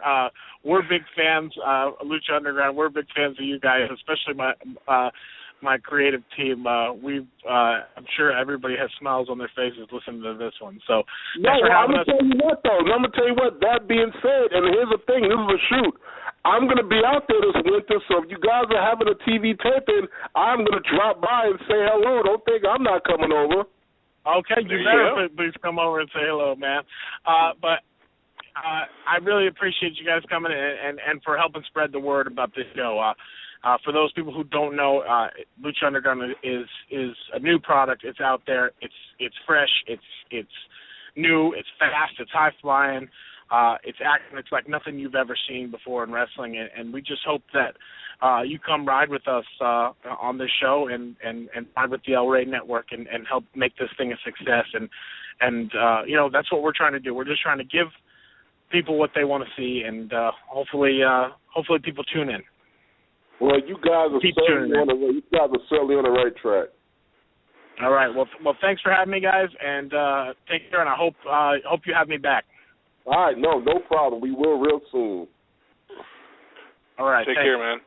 We're big fans, Lucha Underground. We're big fans of you guys, especially my creative team. I'm sure everybody has smiles on their faces listening to this one. So thanks for having us. I'm going to tell you what. That being said, and here's the thing. This is a shoot. I'm going to be out there this winter, so if you guys are having a TV taping, I'm going to drop by and say hello. Don't think I'm not coming over. Okay, you better please come over and say hello, man. But I really appreciate you guys coming and for helping spread the word about this show. For those people who don't know, Lucha Underground is a new product. It's out there. It's fresh. It's new. It's fast. It's high flying. It's acting. It's like nothing you've ever seen before in wrestling. And we just hope that you come ride with us on this show and ride with the El Rey Network and help make this thing a success. And that's what we're trying to do. We're just trying to give people what they want to see, and hopefully people tune in. Well, you guys are certainly on the right track. All right. Well, thanks for having me, guys, and take care. And I hope you have me back. All right. No problem. We will real soon. All right. Take care, man.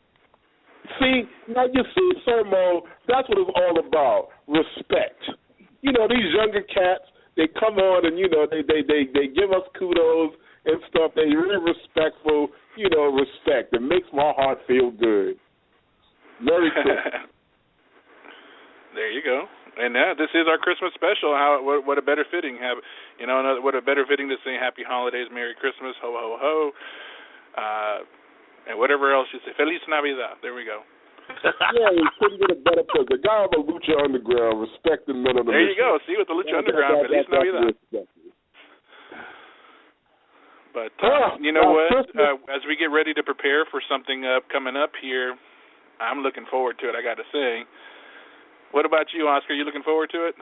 See, now you see, Sermo, that's what it's all about. Respect. These younger cats, they come on and they give us kudos and stuff. They're really respectful. Respect. It makes my heart feel good. Very cool. There you go. And this is our Christmas special. What a better fitting what a better fitting to say Happy Holidays, Merry Christmas, ho ho ho, and whatever else you say. Feliz Navidad. There we go. Yeah, we couldn't get a better place. The guy on the Lucha Underground, respect the men of the There you go. See, with the Lucha Underground, Feliz Navidad. But you know what? As we get ready to prepare for something coming up here, I'm looking forward to it, I got to say. What about you, Oscar? You looking forward to it?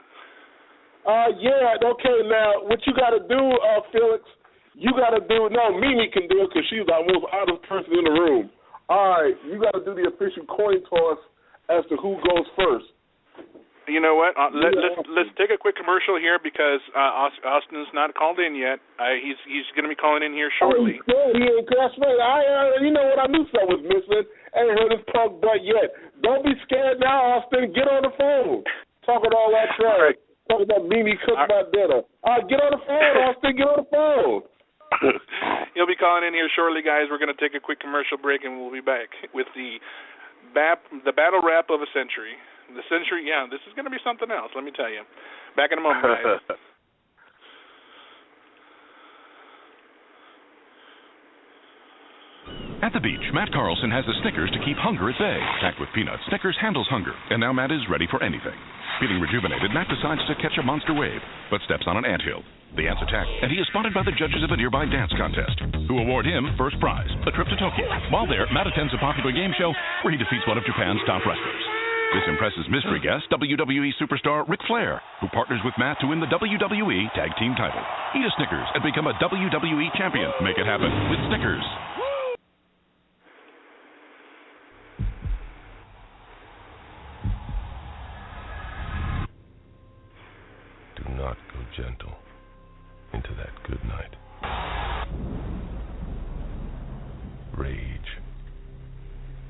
Yeah. Okay, now, what you got to do, Felix, Mimi can do it because she's the most honest person in the room. All right, you got to do the official coin toss as to who goes first. You know what? Let's take a quick commercial here because Austin's not called in yet. He's going to be calling in here shortly. Oh, that's right. You know what? I knew something was missing. I ain't heard his punk butt yet. Don't be scared now, Austin. Get on the phone. Talking all that trash. Right. Talking about Mimi cooked my dinner. Get on the phone, Austin. Get on the phone. He'll be calling in here shortly, guys. We're going to take a quick commercial break, and we'll be back with the battle rap of a century. The century, this is going to be something else, let me tell you. Back in a moment, guys. At the beach, Matt Carlson has the Snickers to keep hunger at bay. Packed with peanuts, Snickers handles hunger, and now Matt is ready for anything. Feeling rejuvenated, Matt decides to catch a monster wave, but steps on an anthill. The ants attack, and he is spotted by the judges of a nearby dance contest, who award him first prize, a trip to Tokyo. While there, Matt attends a popular game show where he defeats one of Japan's top wrestlers. This impresses mystery guest, WWE superstar Ric Flair, who partners with Matt to win the WWE Tag Team title. Eat a Snickers and become a WWE champion. Make it happen with Snickers. Do not go gentle into that good night. Rage.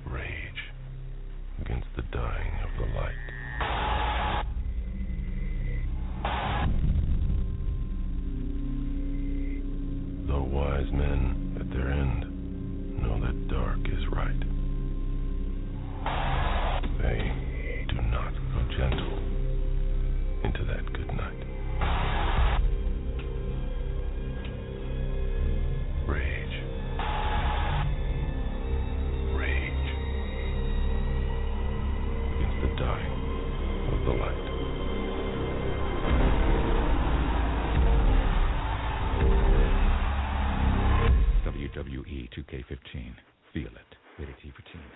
Rage. against the dying of the light. Though wise men at their end know that dark is right, they do not go gentle into that good night. Rage. Rage against the dying of the light. WWE 2K15. Feel it. Rated T for teen.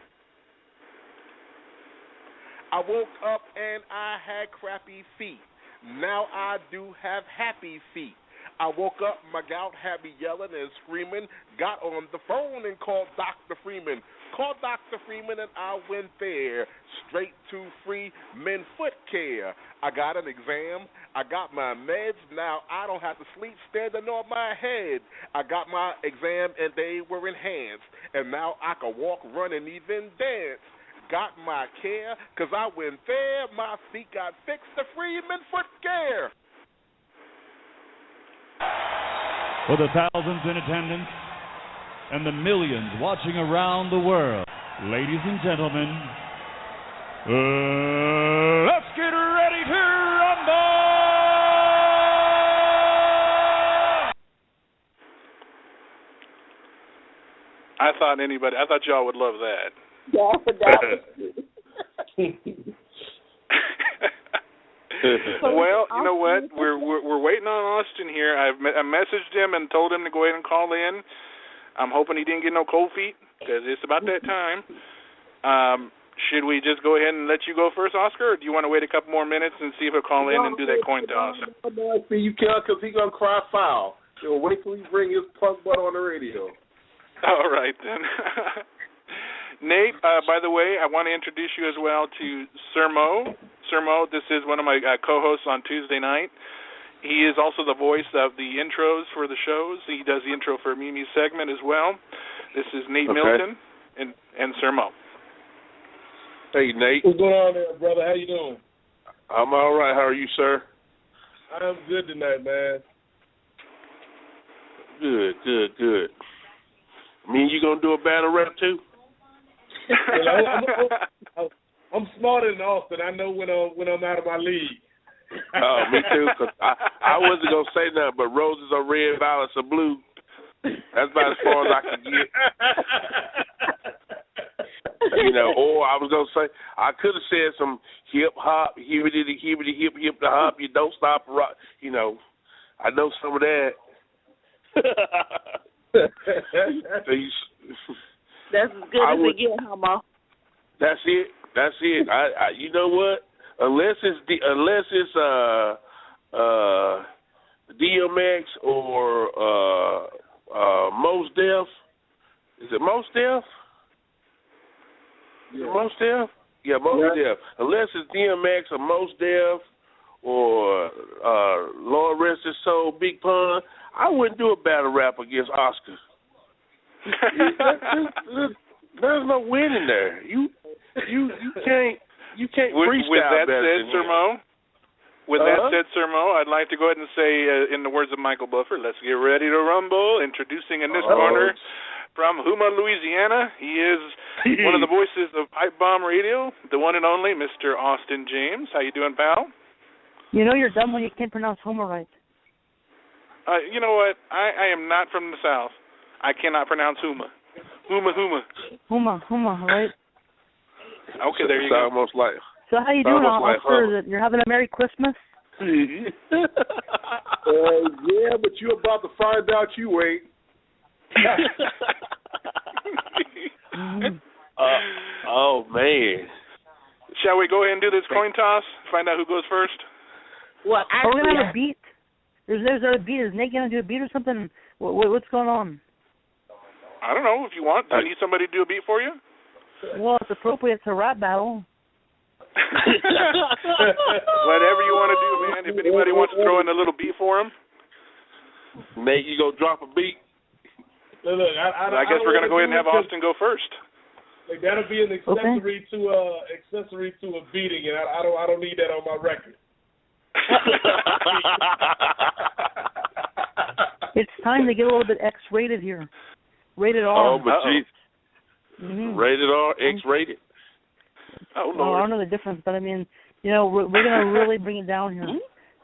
I woke up and I had crappy feet. Now I do have happy feet. I woke up, my gout had me yelling and screaming. Got on the phone and called Dr. Freeman. Called Dr. Freeman and I went there. Straight to free men foot care. I got an exam. I got my meds. Now I don't have to sleep standing on my head. I got my exam and they were enhanced. And now I can walk, run, and even dance. Got my care, 'cause I went there. My feet got fixed. The Freeman foot care. For the thousands in attendance and the millions watching around the world, ladies and gentlemen, let's get ready to rumble! I thought y'all would love that. Yeah, Well, you know what? We're waiting on Austin here. I messaged him and told him to go ahead and call in. I'm hoping he didn't get no cold feet because it's about that time. Should we just go ahead and let you go first, Oscar, or do you want to wait a couple more minutes and see if he'll call in and do that coin toss? No, see, you can't because he's going to cry foul. He'll wait till he bring his punk butt on the radio. All right, then. Nate, by the way, I want to introduce you as well to Sir Mo. Sir Mo, this is one of my co-hosts on Tuesday night. He is also the voice of the intros for the shows. He does the intro for Mimi's segment as well. This is Nate Milton and Sir Mo. Hey, Nate. What's going on there, brother? How you doing? I'm all right. How are you, sir? I'm good tonight, man. Good. Mean you gonna do a battle rap too? I'm smarter than Austin. I know when I'm out of my league. Oh, me too. Cause I wasn't gonna say nothing, but roses are red, violets are blue. That's about as far as I can get. Or I was gonna say I could have said some hip hop, hibbity hip hip the hop. You don't stop rock. I know some of that. That's as good as it gets, Momma. That's it. I you know what? Unless it's DMX or Mos Def. Is it Mos Def? Yeah. Mos Def? Yeah, Mos Def. Unless it's DMX or Mos Def or Lord Rest His Soul, Big Pun, I wouldn't do a battle rap against Oscar. There's no winning there. You can't freestyle better than Sir Mo? With that said, Sir Mo, I'd like to go ahead and say, in the words of Michael Buffer, let's get ready to rumble. Introducing in this corner from Houma, Louisiana, he is one of the voices of Pipe Bomb Radio, the one and only Mr. Austin James. How you doing, pal? You know you're dumb when you can't pronounce Houma right. You know what? I am not from the South. I cannot pronounce Houma. Houma, right? Okay, there you go. Almost like. So how you doing, Oscar? You're having a Merry Christmas? Yeah, but you're about to find out you ain't. Oh, man. Shall we go ahead and do this coin toss? Find out who goes first? Well, we're going to have a beat. There's a beat. Is Nate going to do a beat or something? What's going on? I don't know if you want. Do you need somebody to do a beat for you? Well, it's appropriate. It's a rap battle. Whatever you want to do, man. If anybody wants to throw in a little beat for him. Nate, you go drop a beat? Look, I guess we're going to go ahead and have Austin go first. Like, that'll be an accessory to a beating, and I don't need that on my record. It's time to get a little bit X-rated here. Rated R. Oh, but geez. Mm-hmm. Rated R, X-rated. Oh, Lord. I don't know the difference, but I mean, you know, we're going to really bring it down here.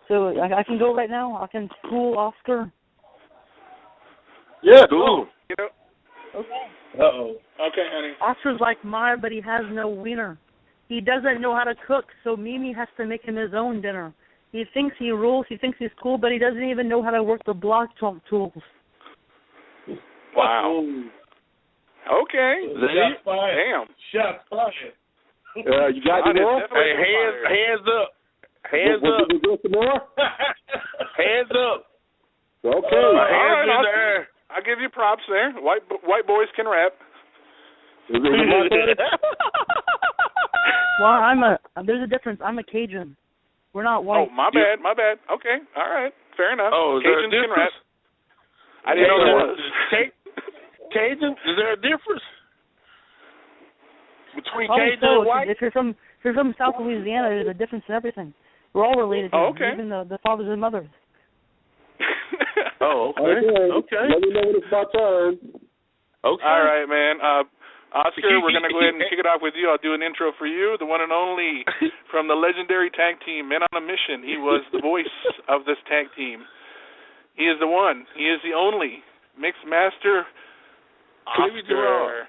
So I can go right now. I can school Oscar. Yeah, cool. You know. Okay. Uh-oh. Okay, honey. Oscar's like Maya, but he has no wiener. He doesn't know how to cook, so Mimi has to make him his own dinner. He thinks he rules, he thinks he's cool, but he doesn't even know how to work the block tools. Wow. Okay. Shots fired. Damn. Shots fired. You got any more? Hey, hands up. Hands up. You do some more? Hands up. Okay. All Hands in right, the air. I'll give you props there. White boys can rap. Well, there's a difference. I'm a Cajun. We're not white. Oh, my bad. Okay, all right, fair enough. Oh, is there a Cajuns can rap. difference? I didn't know there was. Cajun? Is there a difference between Probably Cajun so. and white? If you're from South Louisiana, there's a difference in everything. We're all related. Oh, okay. Even the fathers and mothers. Oh, okay. Let me know when it's my turn. Okay. All right, man. Oscar, we're going to go ahead and kick it off with you. I'll do an intro for you, the one and only from the legendary tag team, Men on a Mission. He was the voice of this tag team. He is the one. He is the only Mixed Master Oscar.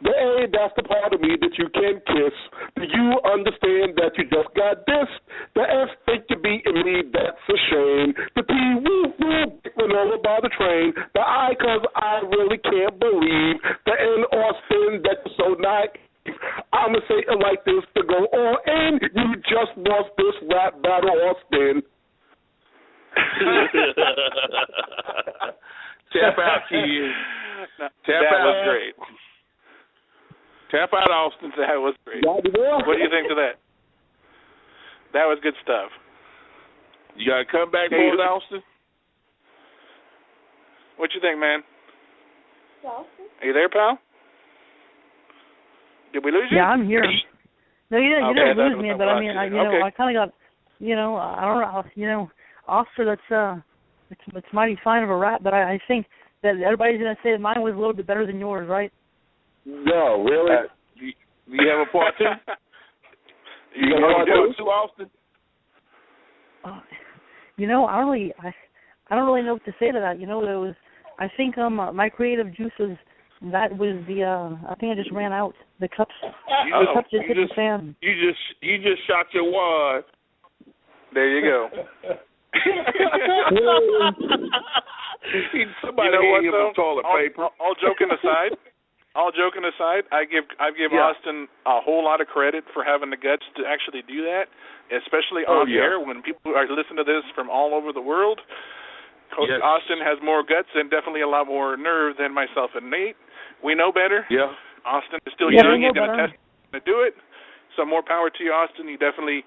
Hey, that's the part of me that you can kiss. Do you understand that you just got dissed? The F think you beating me, that's a shame. The P, woo, run over by the train. The I, cause I really can't believe. The N, Austin, that's so naive. I'ma say it like this to go all in. You just lost this rap battle, Austin. Tap out, kids. That was great. Tap out, Austin. That was great. What do you think of that? That was good stuff. You got to come back for it, Austin? What you think, man? Austin? Are you there, pal? Did we lose you? Yeah, I'm here. No, you didn't lose me, but I mean, I kind of got, I don't know, Oscar, that's, it's mighty fine of a rap, but I think that everybody's going to say that mine was a little bit better than yours, right? No, really? Do you have a part two? You have a part two, Austin? I don't really know what to say to that. I think my creative juices. That was I think I just ran out. The cups just hit the fan. You just shot your wad. There you go. Somebody hit him with toilet paper. All joking aside. I give Austin a whole lot of credit for having the guts to actually do that, especially on air when people are listening to this from all over the world. Coach Austin has more guts and definitely a lot more nerve than myself and Nate. We know better. Yeah. Austin is still young. He's going to test to do it. So more power to you, Austin. You definitely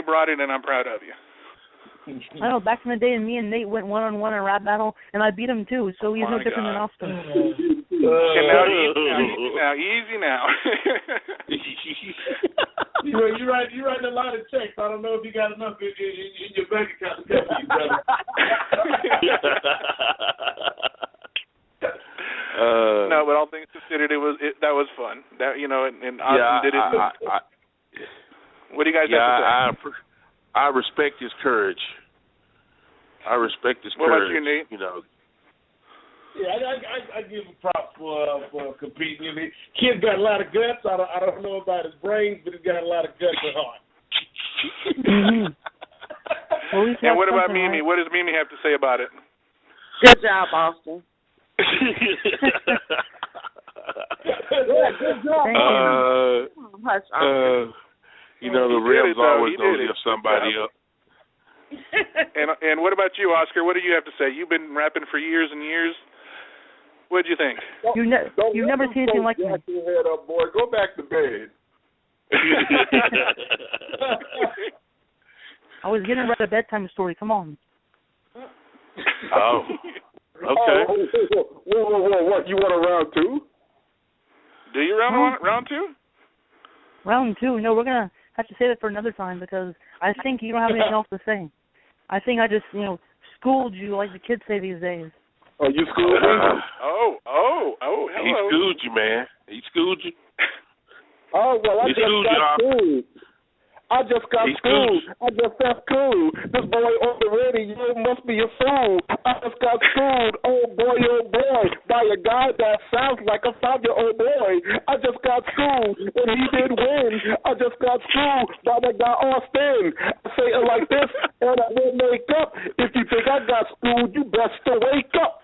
brought it, and I'm proud of you. I know. Back in the day, me and Nate went one-on-one in a rap battle, and I beat him too. So he's no different than Austin. Easy now. You're writing a lot of checks. I don't know if you got enough in your bank account to cover you, brother. No, but all things considered, that was fun. That and Austin did it. What do you guys have to say? I respect his courage. What about you, Nate? Yeah, I give him props for competing. I mean, kid's got a lot of guts. I don't know about his brains, but he's got a lot of guts and heart. And what about Mimi? Right? What does Mimi have to say about it? Good job, Austin. Good job. The Rams always know to lift somebody up. And what about you, Oscar? What do you have to say? You've been rapping for years and years. What do you think? You've never seen anything like me. Your head up, boy. Go back to bed. I was getting ready a bedtime story. Come on. Oh. Okay. Whoa. What? You want a round two? Do you round two? Round two? No, we're gonna have to say that for another time because I think you don't have anything else to say. I think I just schooled you like the kids say these days. Oh, you schooled me? Hello. He schooled you, man. He schooled you. Oh, well, I just got schooled. I just got schooled. I just got schooled. This boy on the radio must be a fool. I just got schooled, oh boy, by a guy that sounds like a 5-year-old boy. I just got schooled when he did win. I just got schooled by that guy Austin. I say it like this, and I will make up. If you think I got schooled, you best to wake up.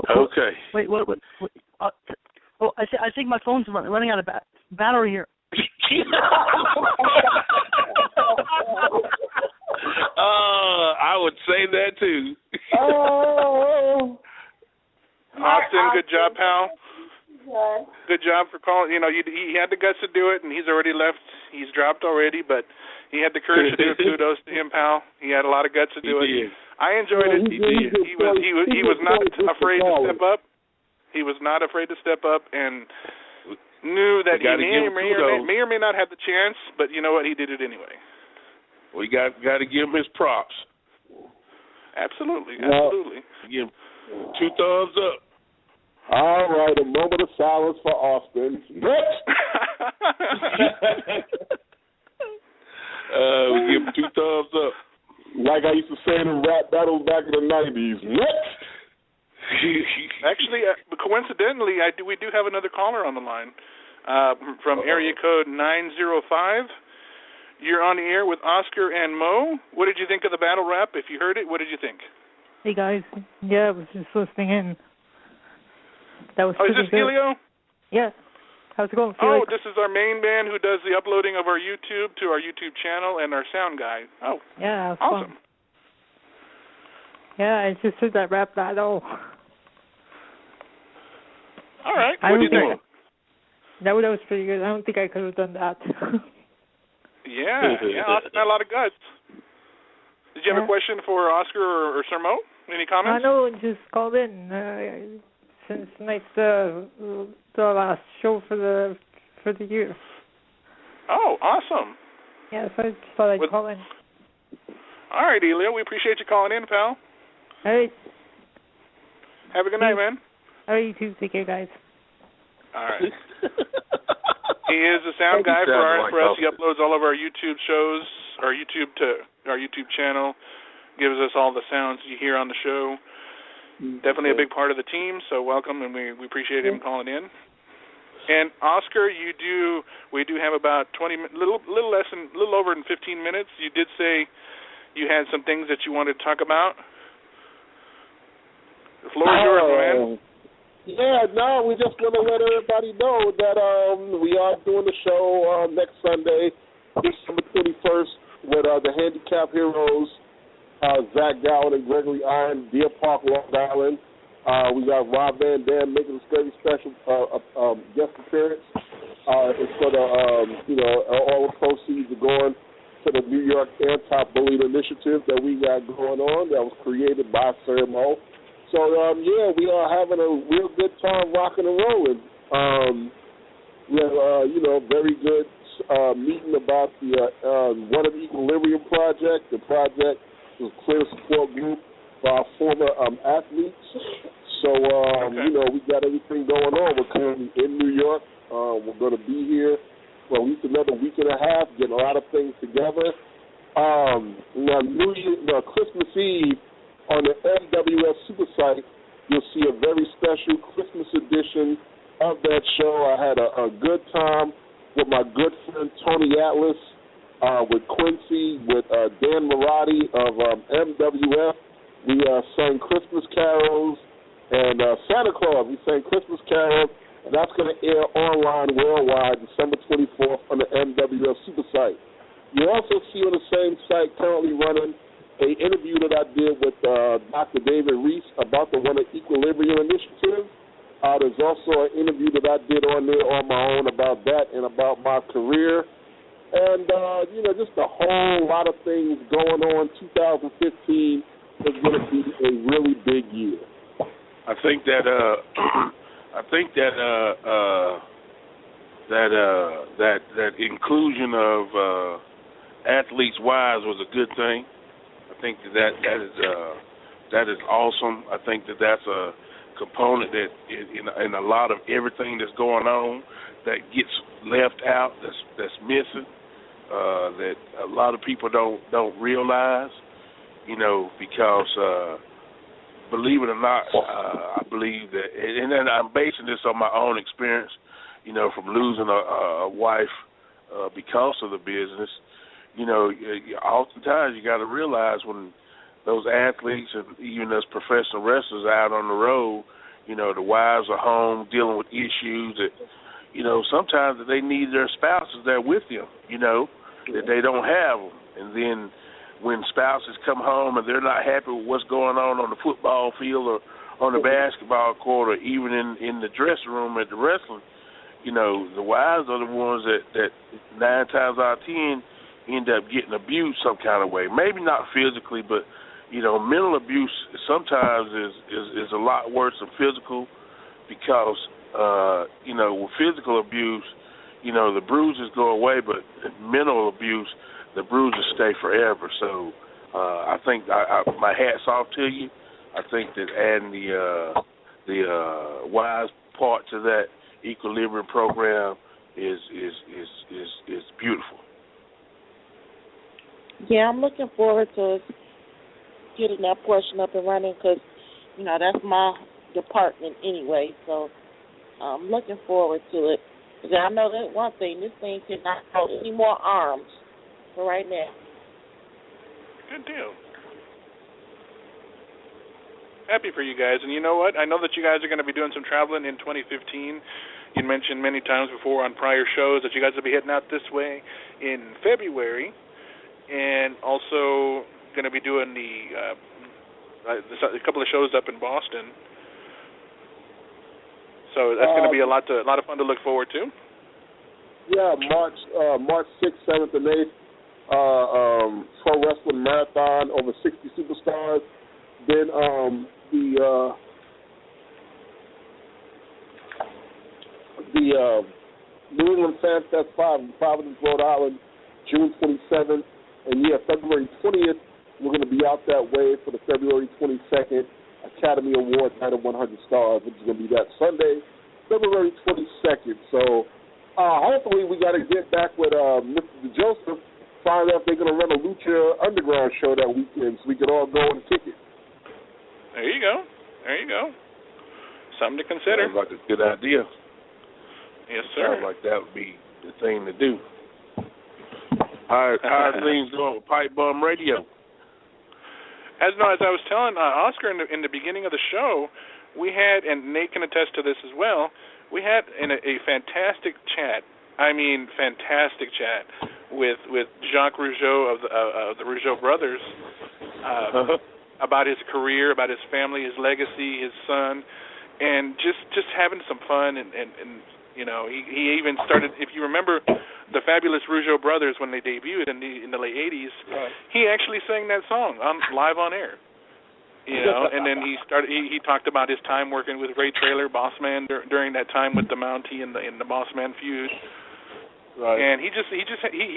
Okay. Wait, what? I think my phone's running out of battery here. I would say that too. Austin, good job, pal. Good job for calling. He had the guts to do it, and he's already left. He's dropped already, but he had the courage to do it. Kudos to him, pal. He had a lot of guts to do it. I enjoyed it. He was not afraid to step up. He was not afraid to step up and knew that he may or may not have the chance, but you know what? He did it anyway. We got to give him his props. Absolutely. Give him 2 thumbs up. All right, a moment of silence for Austin. Next. We give him 2 thumbs up. Like I used to say in the rap battles back in the 90s. Next. Actually, coincidentally, we do have another caller on the line from area code 905. You're on the air with Oscar and Mo. What did you think of the battle rap? If you heard it, what did you think? Hey guys, I was just listening in. That was is this good. Helio? Yeah. How's it going, Oh, Felix? this is our main man who does the uploading of our YouTube to our YouTube channel and our sound guy. Oh, yeah, awesome. Fun. Yeah, I just heard that rap battle. All right. What do you think? That was pretty good. I don't think I could have done that. Yeah, Oscar had a lot of guts. Did you have a question for Oscar or Sir Mo? Any comments? No, just called in. Since tonight's the last show for the year. Oh, awesome. Yeah, so I just thought I'd call in. All right, Elio, we appreciate you calling in, pal. All right. Have a good night, man. All right, you too. Take care, guys. All right. He is the sound guy for us. He uploads all of our YouTube shows, our YouTube channel, gives us all the sounds you hear on the show. Definitely a big part of the team, so welcome, and we appreciate him calling in. And Oscar, we do have about little over 15 minutes. You did say you had some things that you wanted to talk about. The floor is yours, man. Yeah, no, we just want to let everybody know that we are doing the show next Sunday, December 21st, with the Handicap Heroes, Zach Gowan and Gregory Iron, Deer Park, Long Island. We got Rob Van Dam making a very special guest appearance. It's for the, all the proceeds are going to the New York Anti-Bullying Initiative that we got going on that was created by Sir Mo. So, we are having a real good time rocking and rolling. We have, very good meeting about the One of Equilibrium project. The project is a clear support group for our former athletes. So, we got everything going on. We're currently in New York. We're going to be here for at least another week and a half, getting a lot of things together. Christmas Eve, on the NWS Super Site, you'll see a very special Christmas edition of that show. I had a good time with my good friend Tony Atlas, with Quincy, with Dan Marotti of MWF. We sang Christmas carols and Santa Claus. We sang Christmas carols, and that's going to air online worldwide December 24th on the MWF Super Site. You also see on the same site currently running an interview that I did with Dr. David Reese about the One of Equilibrium Initiative. There's also an interview that I did on there on my own about that and about my career. And, just a whole lot of things going on. 2015 is going to be a really big year. I think that that inclusion of athletes' wives was a good thing. I think that is awesome. I think that that's a component that in a lot of everything that's going on that gets left out, that's missing, that a lot of people don't realize, because believe it or not, I believe that, and then I'm basing this on my own experience, from losing a wife because of the business. Oftentimes you got to realize when those athletes and even those professional wrestlers out on the road, the wives are home dealing with issues that, sometimes they need their spouses there with them, that they don't have them. And then when spouses come home and they're not happy with what's going on the football field or on the basketball court or even in the dressing room at the wrestling, the wives are the ones that 9 times out of 10 end up getting abused some kind of way. Maybe not physically, but mental abuse sometimes is a lot worse than physical because with physical abuse, the bruises go away, but mental abuse, the bruises stay forever. So I think my hat's off to you. I think that adding the wise part to that equilibrium program is beautiful. Yeah, I'm looking forward to getting that portion up and running because, that's my department anyway. So I'm looking forward to it. Because I know that one thing, this thing cannot hold any more arms for right now. Good deal. Happy for you guys. And you know what? I know that you guys are going to be doing some traveling in 2015. You mentioned many times before on prior shows that you guys will be heading out this way in February. And also going to be doing a couple of shows up in Boston. So that's going to be a lot of fun to look forward to. Yeah, March 6th, 7th, and 8th, Pro Wrestling Marathon, over 60 superstars. Then the New England Fan Fest 5 in Providence, Rhode Island, June 27th. And February 20th, we're going to be out that way for the February 22nd Academy Award Night of 100 Stars, which is going to be that Sunday, February 22nd. So hopefully we got to get back with Mr. Joseph, find out if they're going to run a Lucha Underground show that weekend so we can all go and kick it. There you go. Something to consider. Sounds like a good idea. Yes, sir. Sounds like that would be the thing to do. How are things going with Pipe Bomb Radio? As I was telling Oscar in the beginning of the show, we had, and Nate can attest to this as well, we had a fantastic chat. I mean, fantastic chat with Jacques Rougeau of the Rougeau brothers about his career, about his family, his legacy, his son, and just having some fun. And he even started. If you remember, the fabulous Rougeau brothers when they debuted in the late '80s, he actually sang that song live on air. And then he started. He talked about his time working with Ray Traylor, Bossman, during that time with the Mountie and the Bossman feud. Right. And he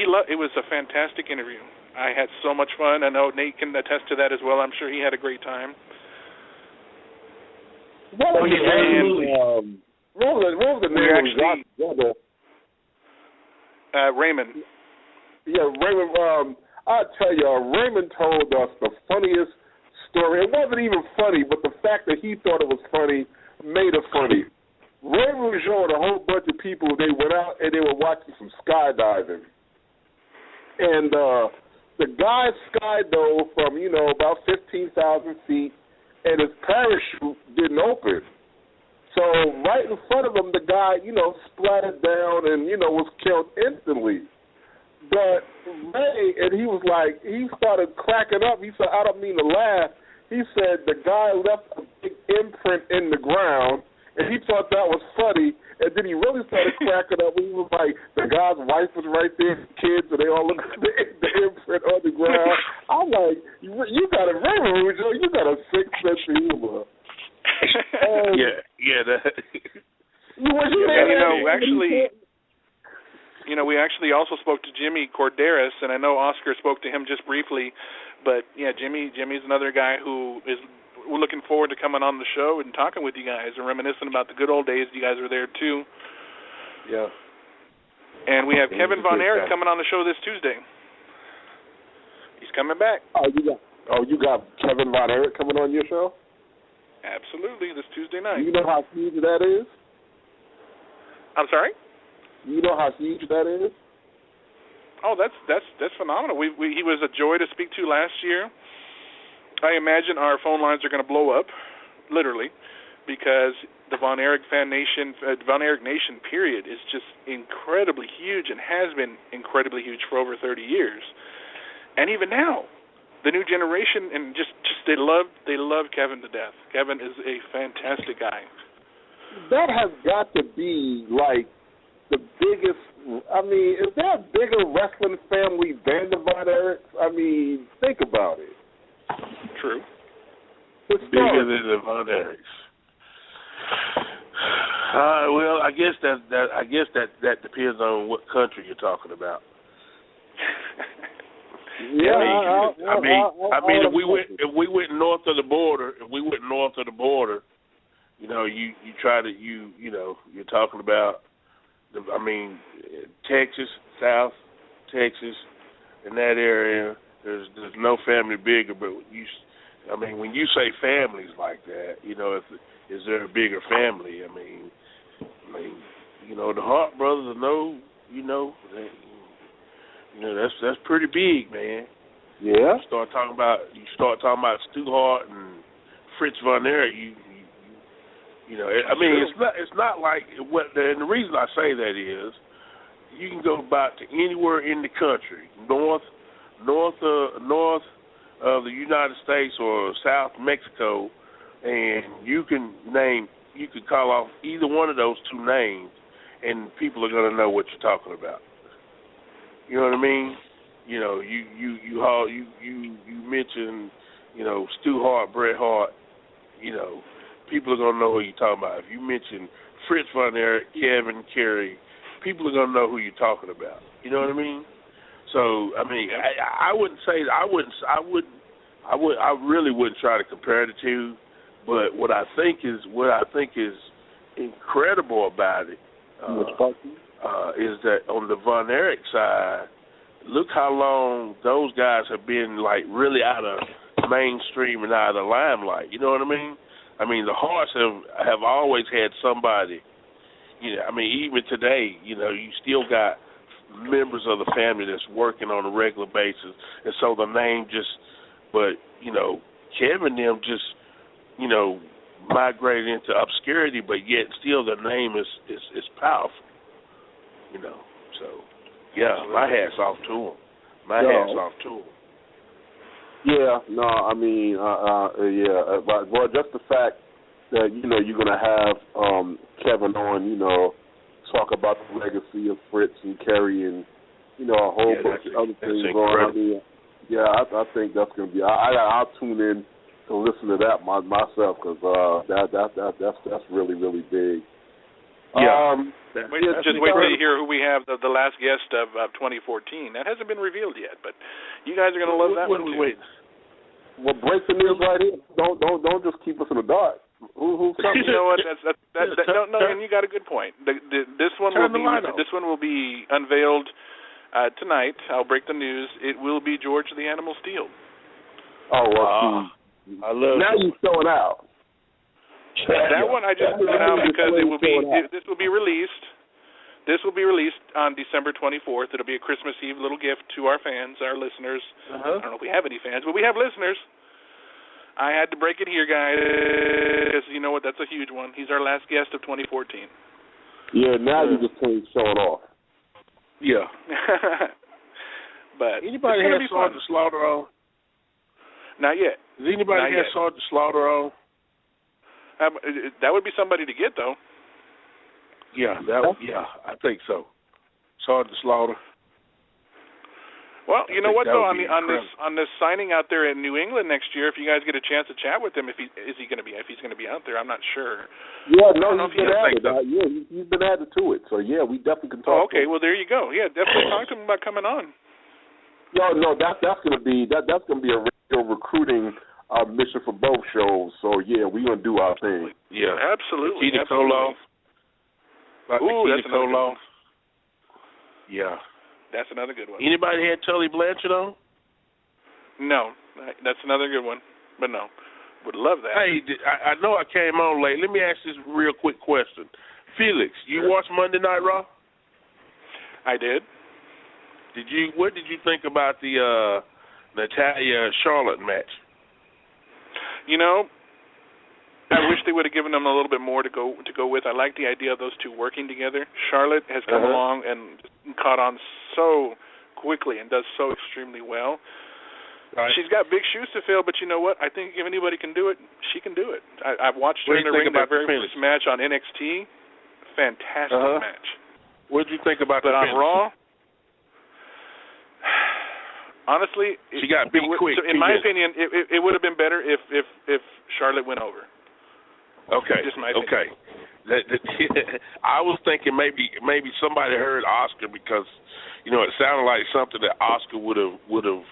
loved. It was a fantastic interview. I had so much fun. I know Nate can attest to that as well. I'm sure he had a great time. Absolutely. What was the name? Raymond. Yeah, Raymond. I tell you, Raymond told us the funniest story. It wasn't even funny, but the fact that he thought it was funny made it funny. Raymond was showing a whole bunch of people. They went out and they were watching some skydiving, and the guy skydove from about 15,000 feet, and his parachute didn't open. So right in front of him, the guy, splattered down and, was killed instantly. But Ray, and he started cracking up. He said, I don't mean to laugh. He said the guy left a big imprint in the ground, and he thought that was funny. And then he really started cracking up. He was like, the guy's wife was right there, kids, and they all looked at the imprint on the ground. I'm like, you got a very Rougeau, you got a sick sense of humor. we actually also spoke to Jimmy Corderas, and I know Oscar spoke to him just briefly, but yeah, Jimmy's another guy who is looking forward to coming on the show and talking with you guys and reminiscing about the good old days. You guys were there too. Yeah. And we have Kevin Von Erich coming on the show this Tuesday. He's coming back. You got Kevin Von Erich coming on your show? Absolutely, this Tuesday night. You know how huge that is? I'm sorry? You know how huge that is? Oh, that's phenomenal. He was a joy to speak to last year. I imagine our phone lines are going to blow up, literally, because the Von Erich Nation, period, is just incredibly huge and has been incredibly huge for over 30 years. And even now, the new generation and just they love Kevin to death. Kevin is a fantastic guy. That has got to be like the biggest. I mean, is there a bigger wrestling family than the Von Erichs? I mean, think about it. True. It's bigger than the Von Erichs. Well, I guess that depends on what country you're talking about. Yeah, I mean, if we went north of the border, you know, you try to you're talking about, Texas, South Texas, in that area, there's no family bigger. But when you say families like that, is there a bigger family? I mean, the Hart brothers that's pretty big, man. Yeah. You start talking about Stu Hart and Fritz Von Erich. It's not like what. And the reason I say that is, you can go about to anywhere in the country, north of the United States or South Mexico, and you can call off either one of those two names, and people are going to know what you're talking about. You know what I mean? You mentioned, Stu Hart, Bret Hart. People are gonna know who you're talking about. If you mention Fritz Von Erich, Kevin, Kerry, people are gonna know who you're talking about. You know what I mean? So I wouldn't say I really wouldn't try to compare the two. But what I think is incredible about it. Is that on the Von Erich side, look how long those guys have been really out of mainstream and out of the limelight. You know what I mean? The Harts have always had somebody. Even today, you still got members of the family that's working on a regular basis, and so the name Kevin them just migrated into obscurity, but yet still the name is powerful. So yeah, my hat's off to him. Yeah, no, but just the fact that you're gonna have Kevin on, talk about the legacy of Fritz and Kerry and a whole bunch of other things going on. I think that's gonna be. I'll tune in to listen to that myself because that's really, really big. Just wait till you hear who we have the last guest of 2014. That hasn't been revealed yet, but you guys are going to love that one too. Well, break the news right here. Don't just keep us in the dark. Who's coming? You know what? No, and you got a good point. This one will be unveiled tonight. I'll break the news. It will be George the Animal Steele. Oh, well, I love. Now you're showing out. That one I just put it out because this will be released. This will be released on December 24th. It'll be a Christmas Eve little gift to our fans, our listeners. I don't know if we have any fans, but we have listeners. I had to break it here, guys, because you know what? That's a huge one. He's our last guest of 2014. Yeah, now you're just showing off. Yeah. But anybody have Sergeant Slaughter on? Not yet. Does anybody have Sergeant Slaughter on? That would be somebody to get, though. Yeah, I think so. Sergeant Slaughter. Well, you know what though, on this signing out there in New England next year, if you guys get a chance to chat with him, if he's going to be out there, I'm not sure. Yeah, no, he's been added. He's been added to it. So yeah, we definitely can talk. Oh, okay. Well, there you go. Yeah, definitely talk to him about coming on. No, that's going to be a radio recruiting mission for both shows. So yeah, we're gonna do our thing. Yeah, absolutely. Nikita Koloff. Ooh, that's another good one. Yeah. That's another good one. Anybody had Tully Blanchard on? No, that's another good one. But no, would love that. Hey, I know I came on late. Let me ask this real quick question. Felix, you watched Monday Night Raw? I did. What did you think about the Natalya Charlotte match? You know, I wish they would have given them a little bit more to go with. I like the idea of those two working together. Charlotte has come along and caught on so quickly and does so extremely well. Right. She's got big shoes to fill, but you know what? I think if anybody can do it, she can do it. I've watched her in the ring their very first match on NXT. Fantastic match. What did you think about but the on Raw? Honestly, she got beat quick. So in my opinion, it would have been better if Charlotte went over. Okay. Just my opinion. Okay. I was thinking maybe somebody heard Oscar because, it sounded like something that Oscar would have.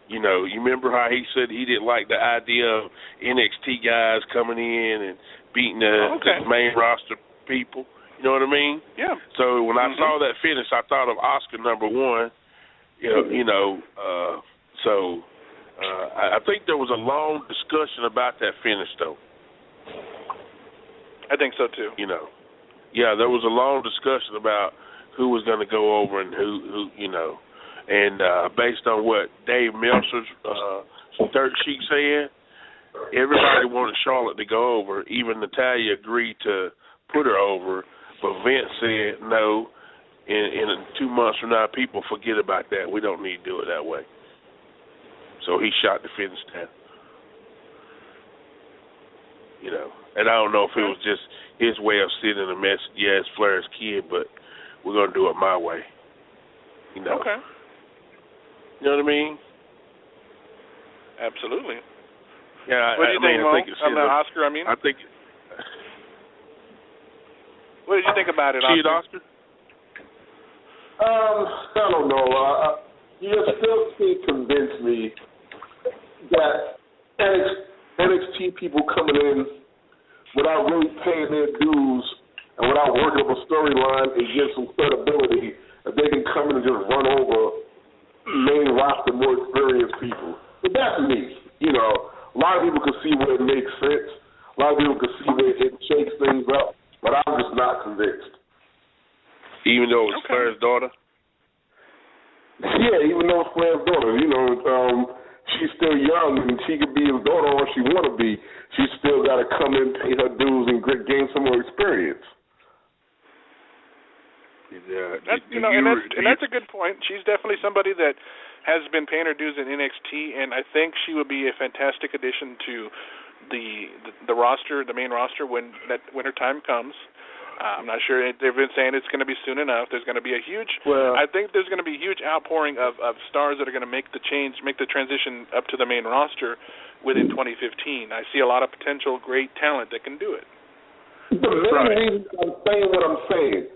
You remember how he said he didn't like the idea of NXT guys coming in and beating the main roster people. You know what I mean? Yeah. So when I saw that finish, I thought of Oscar number one. I think there was a long discussion about that finish, though. I think so too. Yeah, there was a long discussion about who was going to go over and who, and based on what Dave Meltzer's dirt sheet said, everybody wanted Charlotte to go over. Even Natalya agreed to put her over, but Vince said no. In 2 months from now, people forget about that. We don't need to do it that way. So he shot the finish down. And I don't know if it was just his way of sending a message. Yeah, it's Flair's kid, but we're going to do it my way. Okay. You know what I mean? Absolutely. Yeah, what do you think, Mo? I think On the Oscar, I think. What did you think about it, See it, Oscar? I don't know. You still can't convince me that NXT people coming in without really paying their dues and without working up a storyline and give some credibility, that they can come in and just run over main roster, more experienced people. But that's me. A lot of people can see where it makes sense. A lot of people can see where it shakes things up, but I'm just not convinced. Even though it's Flair's daughter? Yeah, even though it's Flair's daughter. She's still young and she could be his daughter all she want to be. She's still got to come in, pay her dues, and gain some more experience. Yeah, that's a good point. She's definitely somebody that has been paying her dues in NXT, and I think she would be a fantastic addition to the roster, the main roster, when her time comes. I'm not sure. They've been saying it's going to be soon enough. There's going to be a huge. I think there's going to be a huge outpouring of stars that are going to make the transition up to the main roster within 2015. I see a lot of potential, great talent that can do it. The main reason I'm saying what I'm saying,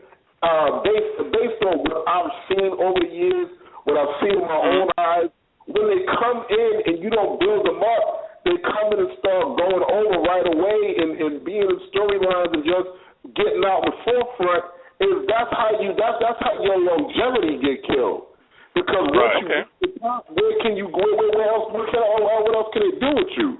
based on what I've seen over the years, what I've seen with my own eyes, when they come in and you don't build them up, they come in and start going over right away and being in storylines and just getting out in the forefront. That's how your longevity get killed. Because where can you go? Where else? What else can it do with you?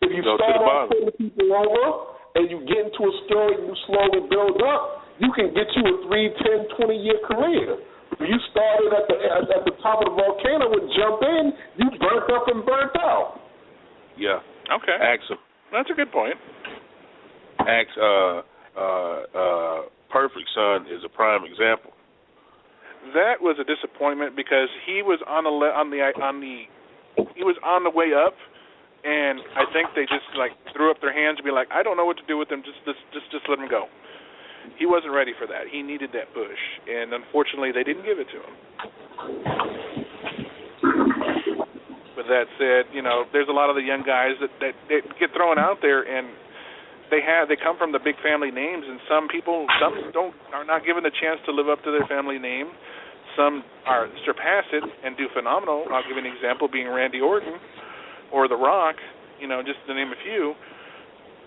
If you start off putting people over and you get into a story and you slowly build up, you can get you a 3, 10, 20-year career. If you started at the top of the volcano and jump in, you burnt up and burnt out. Yeah. Okay. That's a good point. Perfect Son is a prime example. That was a disappointment because he was on the way up, and I think they just threw up their hands and be like, I don't know what to do with him. Just let him go. He wasn't ready for that. He needed that push, and unfortunately, they didn't give it to him. that said, there's a lot of the young guys that get thrown out there, and they come from the big family names, and some are not given the chance to live up to their family name. Some surpass it and do phenomenal. I'll give you an example, being Randy Orton or The Rock, just to name a few.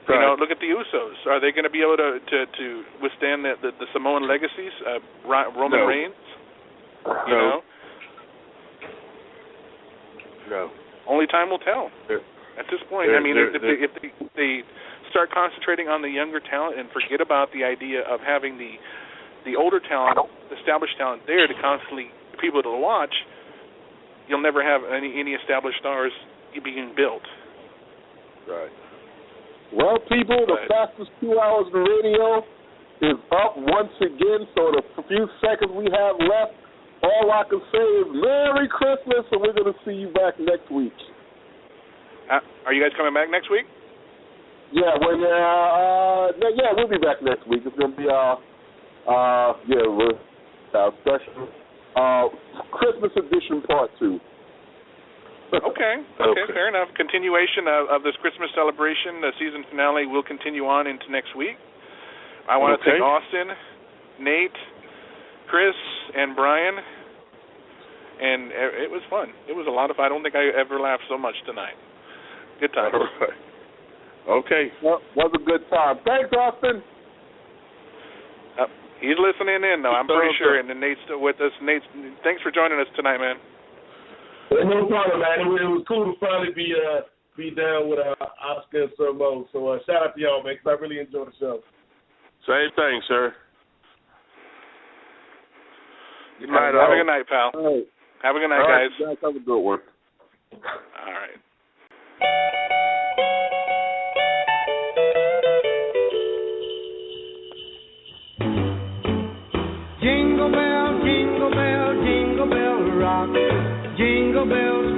Right. Look at the Usos. Are they going to be able to withstand the Samoan legacies? Roman Reigns? No. Only time will tell. At this point, if they start concentrating on the younger talent and forget about the idea of having the older talent, established talent there to constantly people to watch, you'll never have any established stars being built. Right. Well, people, the fastest 2 hours of radio is up once again, so the few seconds we have left, all I can say is Merry Christmas, and we're going to see you back next week. Are you guys coming back next week? Yeah, we'll be back next week. It's going to be our special Christmas edition part 2. Okay, fair enough. Continuation of this Christmas celebration. The season finale will continue on into next week. I want to thank Austin, Nate, Chris, and Brian, and it was fun. It was a lot of fun. I don't think I ever laughed so much tonight. Good time. All right. Okay. Well, was a good time. Thanks, Austin. He's listening in, though. I'm pretty sure, and Nate's still with us. Nate, thanks for joining us tonight, man. No problem, man. It was cool to finally be down with Oscar and Sir Mo. So shout out to y'all, man, because I really enjoyed the show. Same thing, sir. Good night. Have a good night, pal. All right. Have a good night, guys. Have a good one. All right. Jingle bell, jingle bell, jingle bell rock. Jingle bells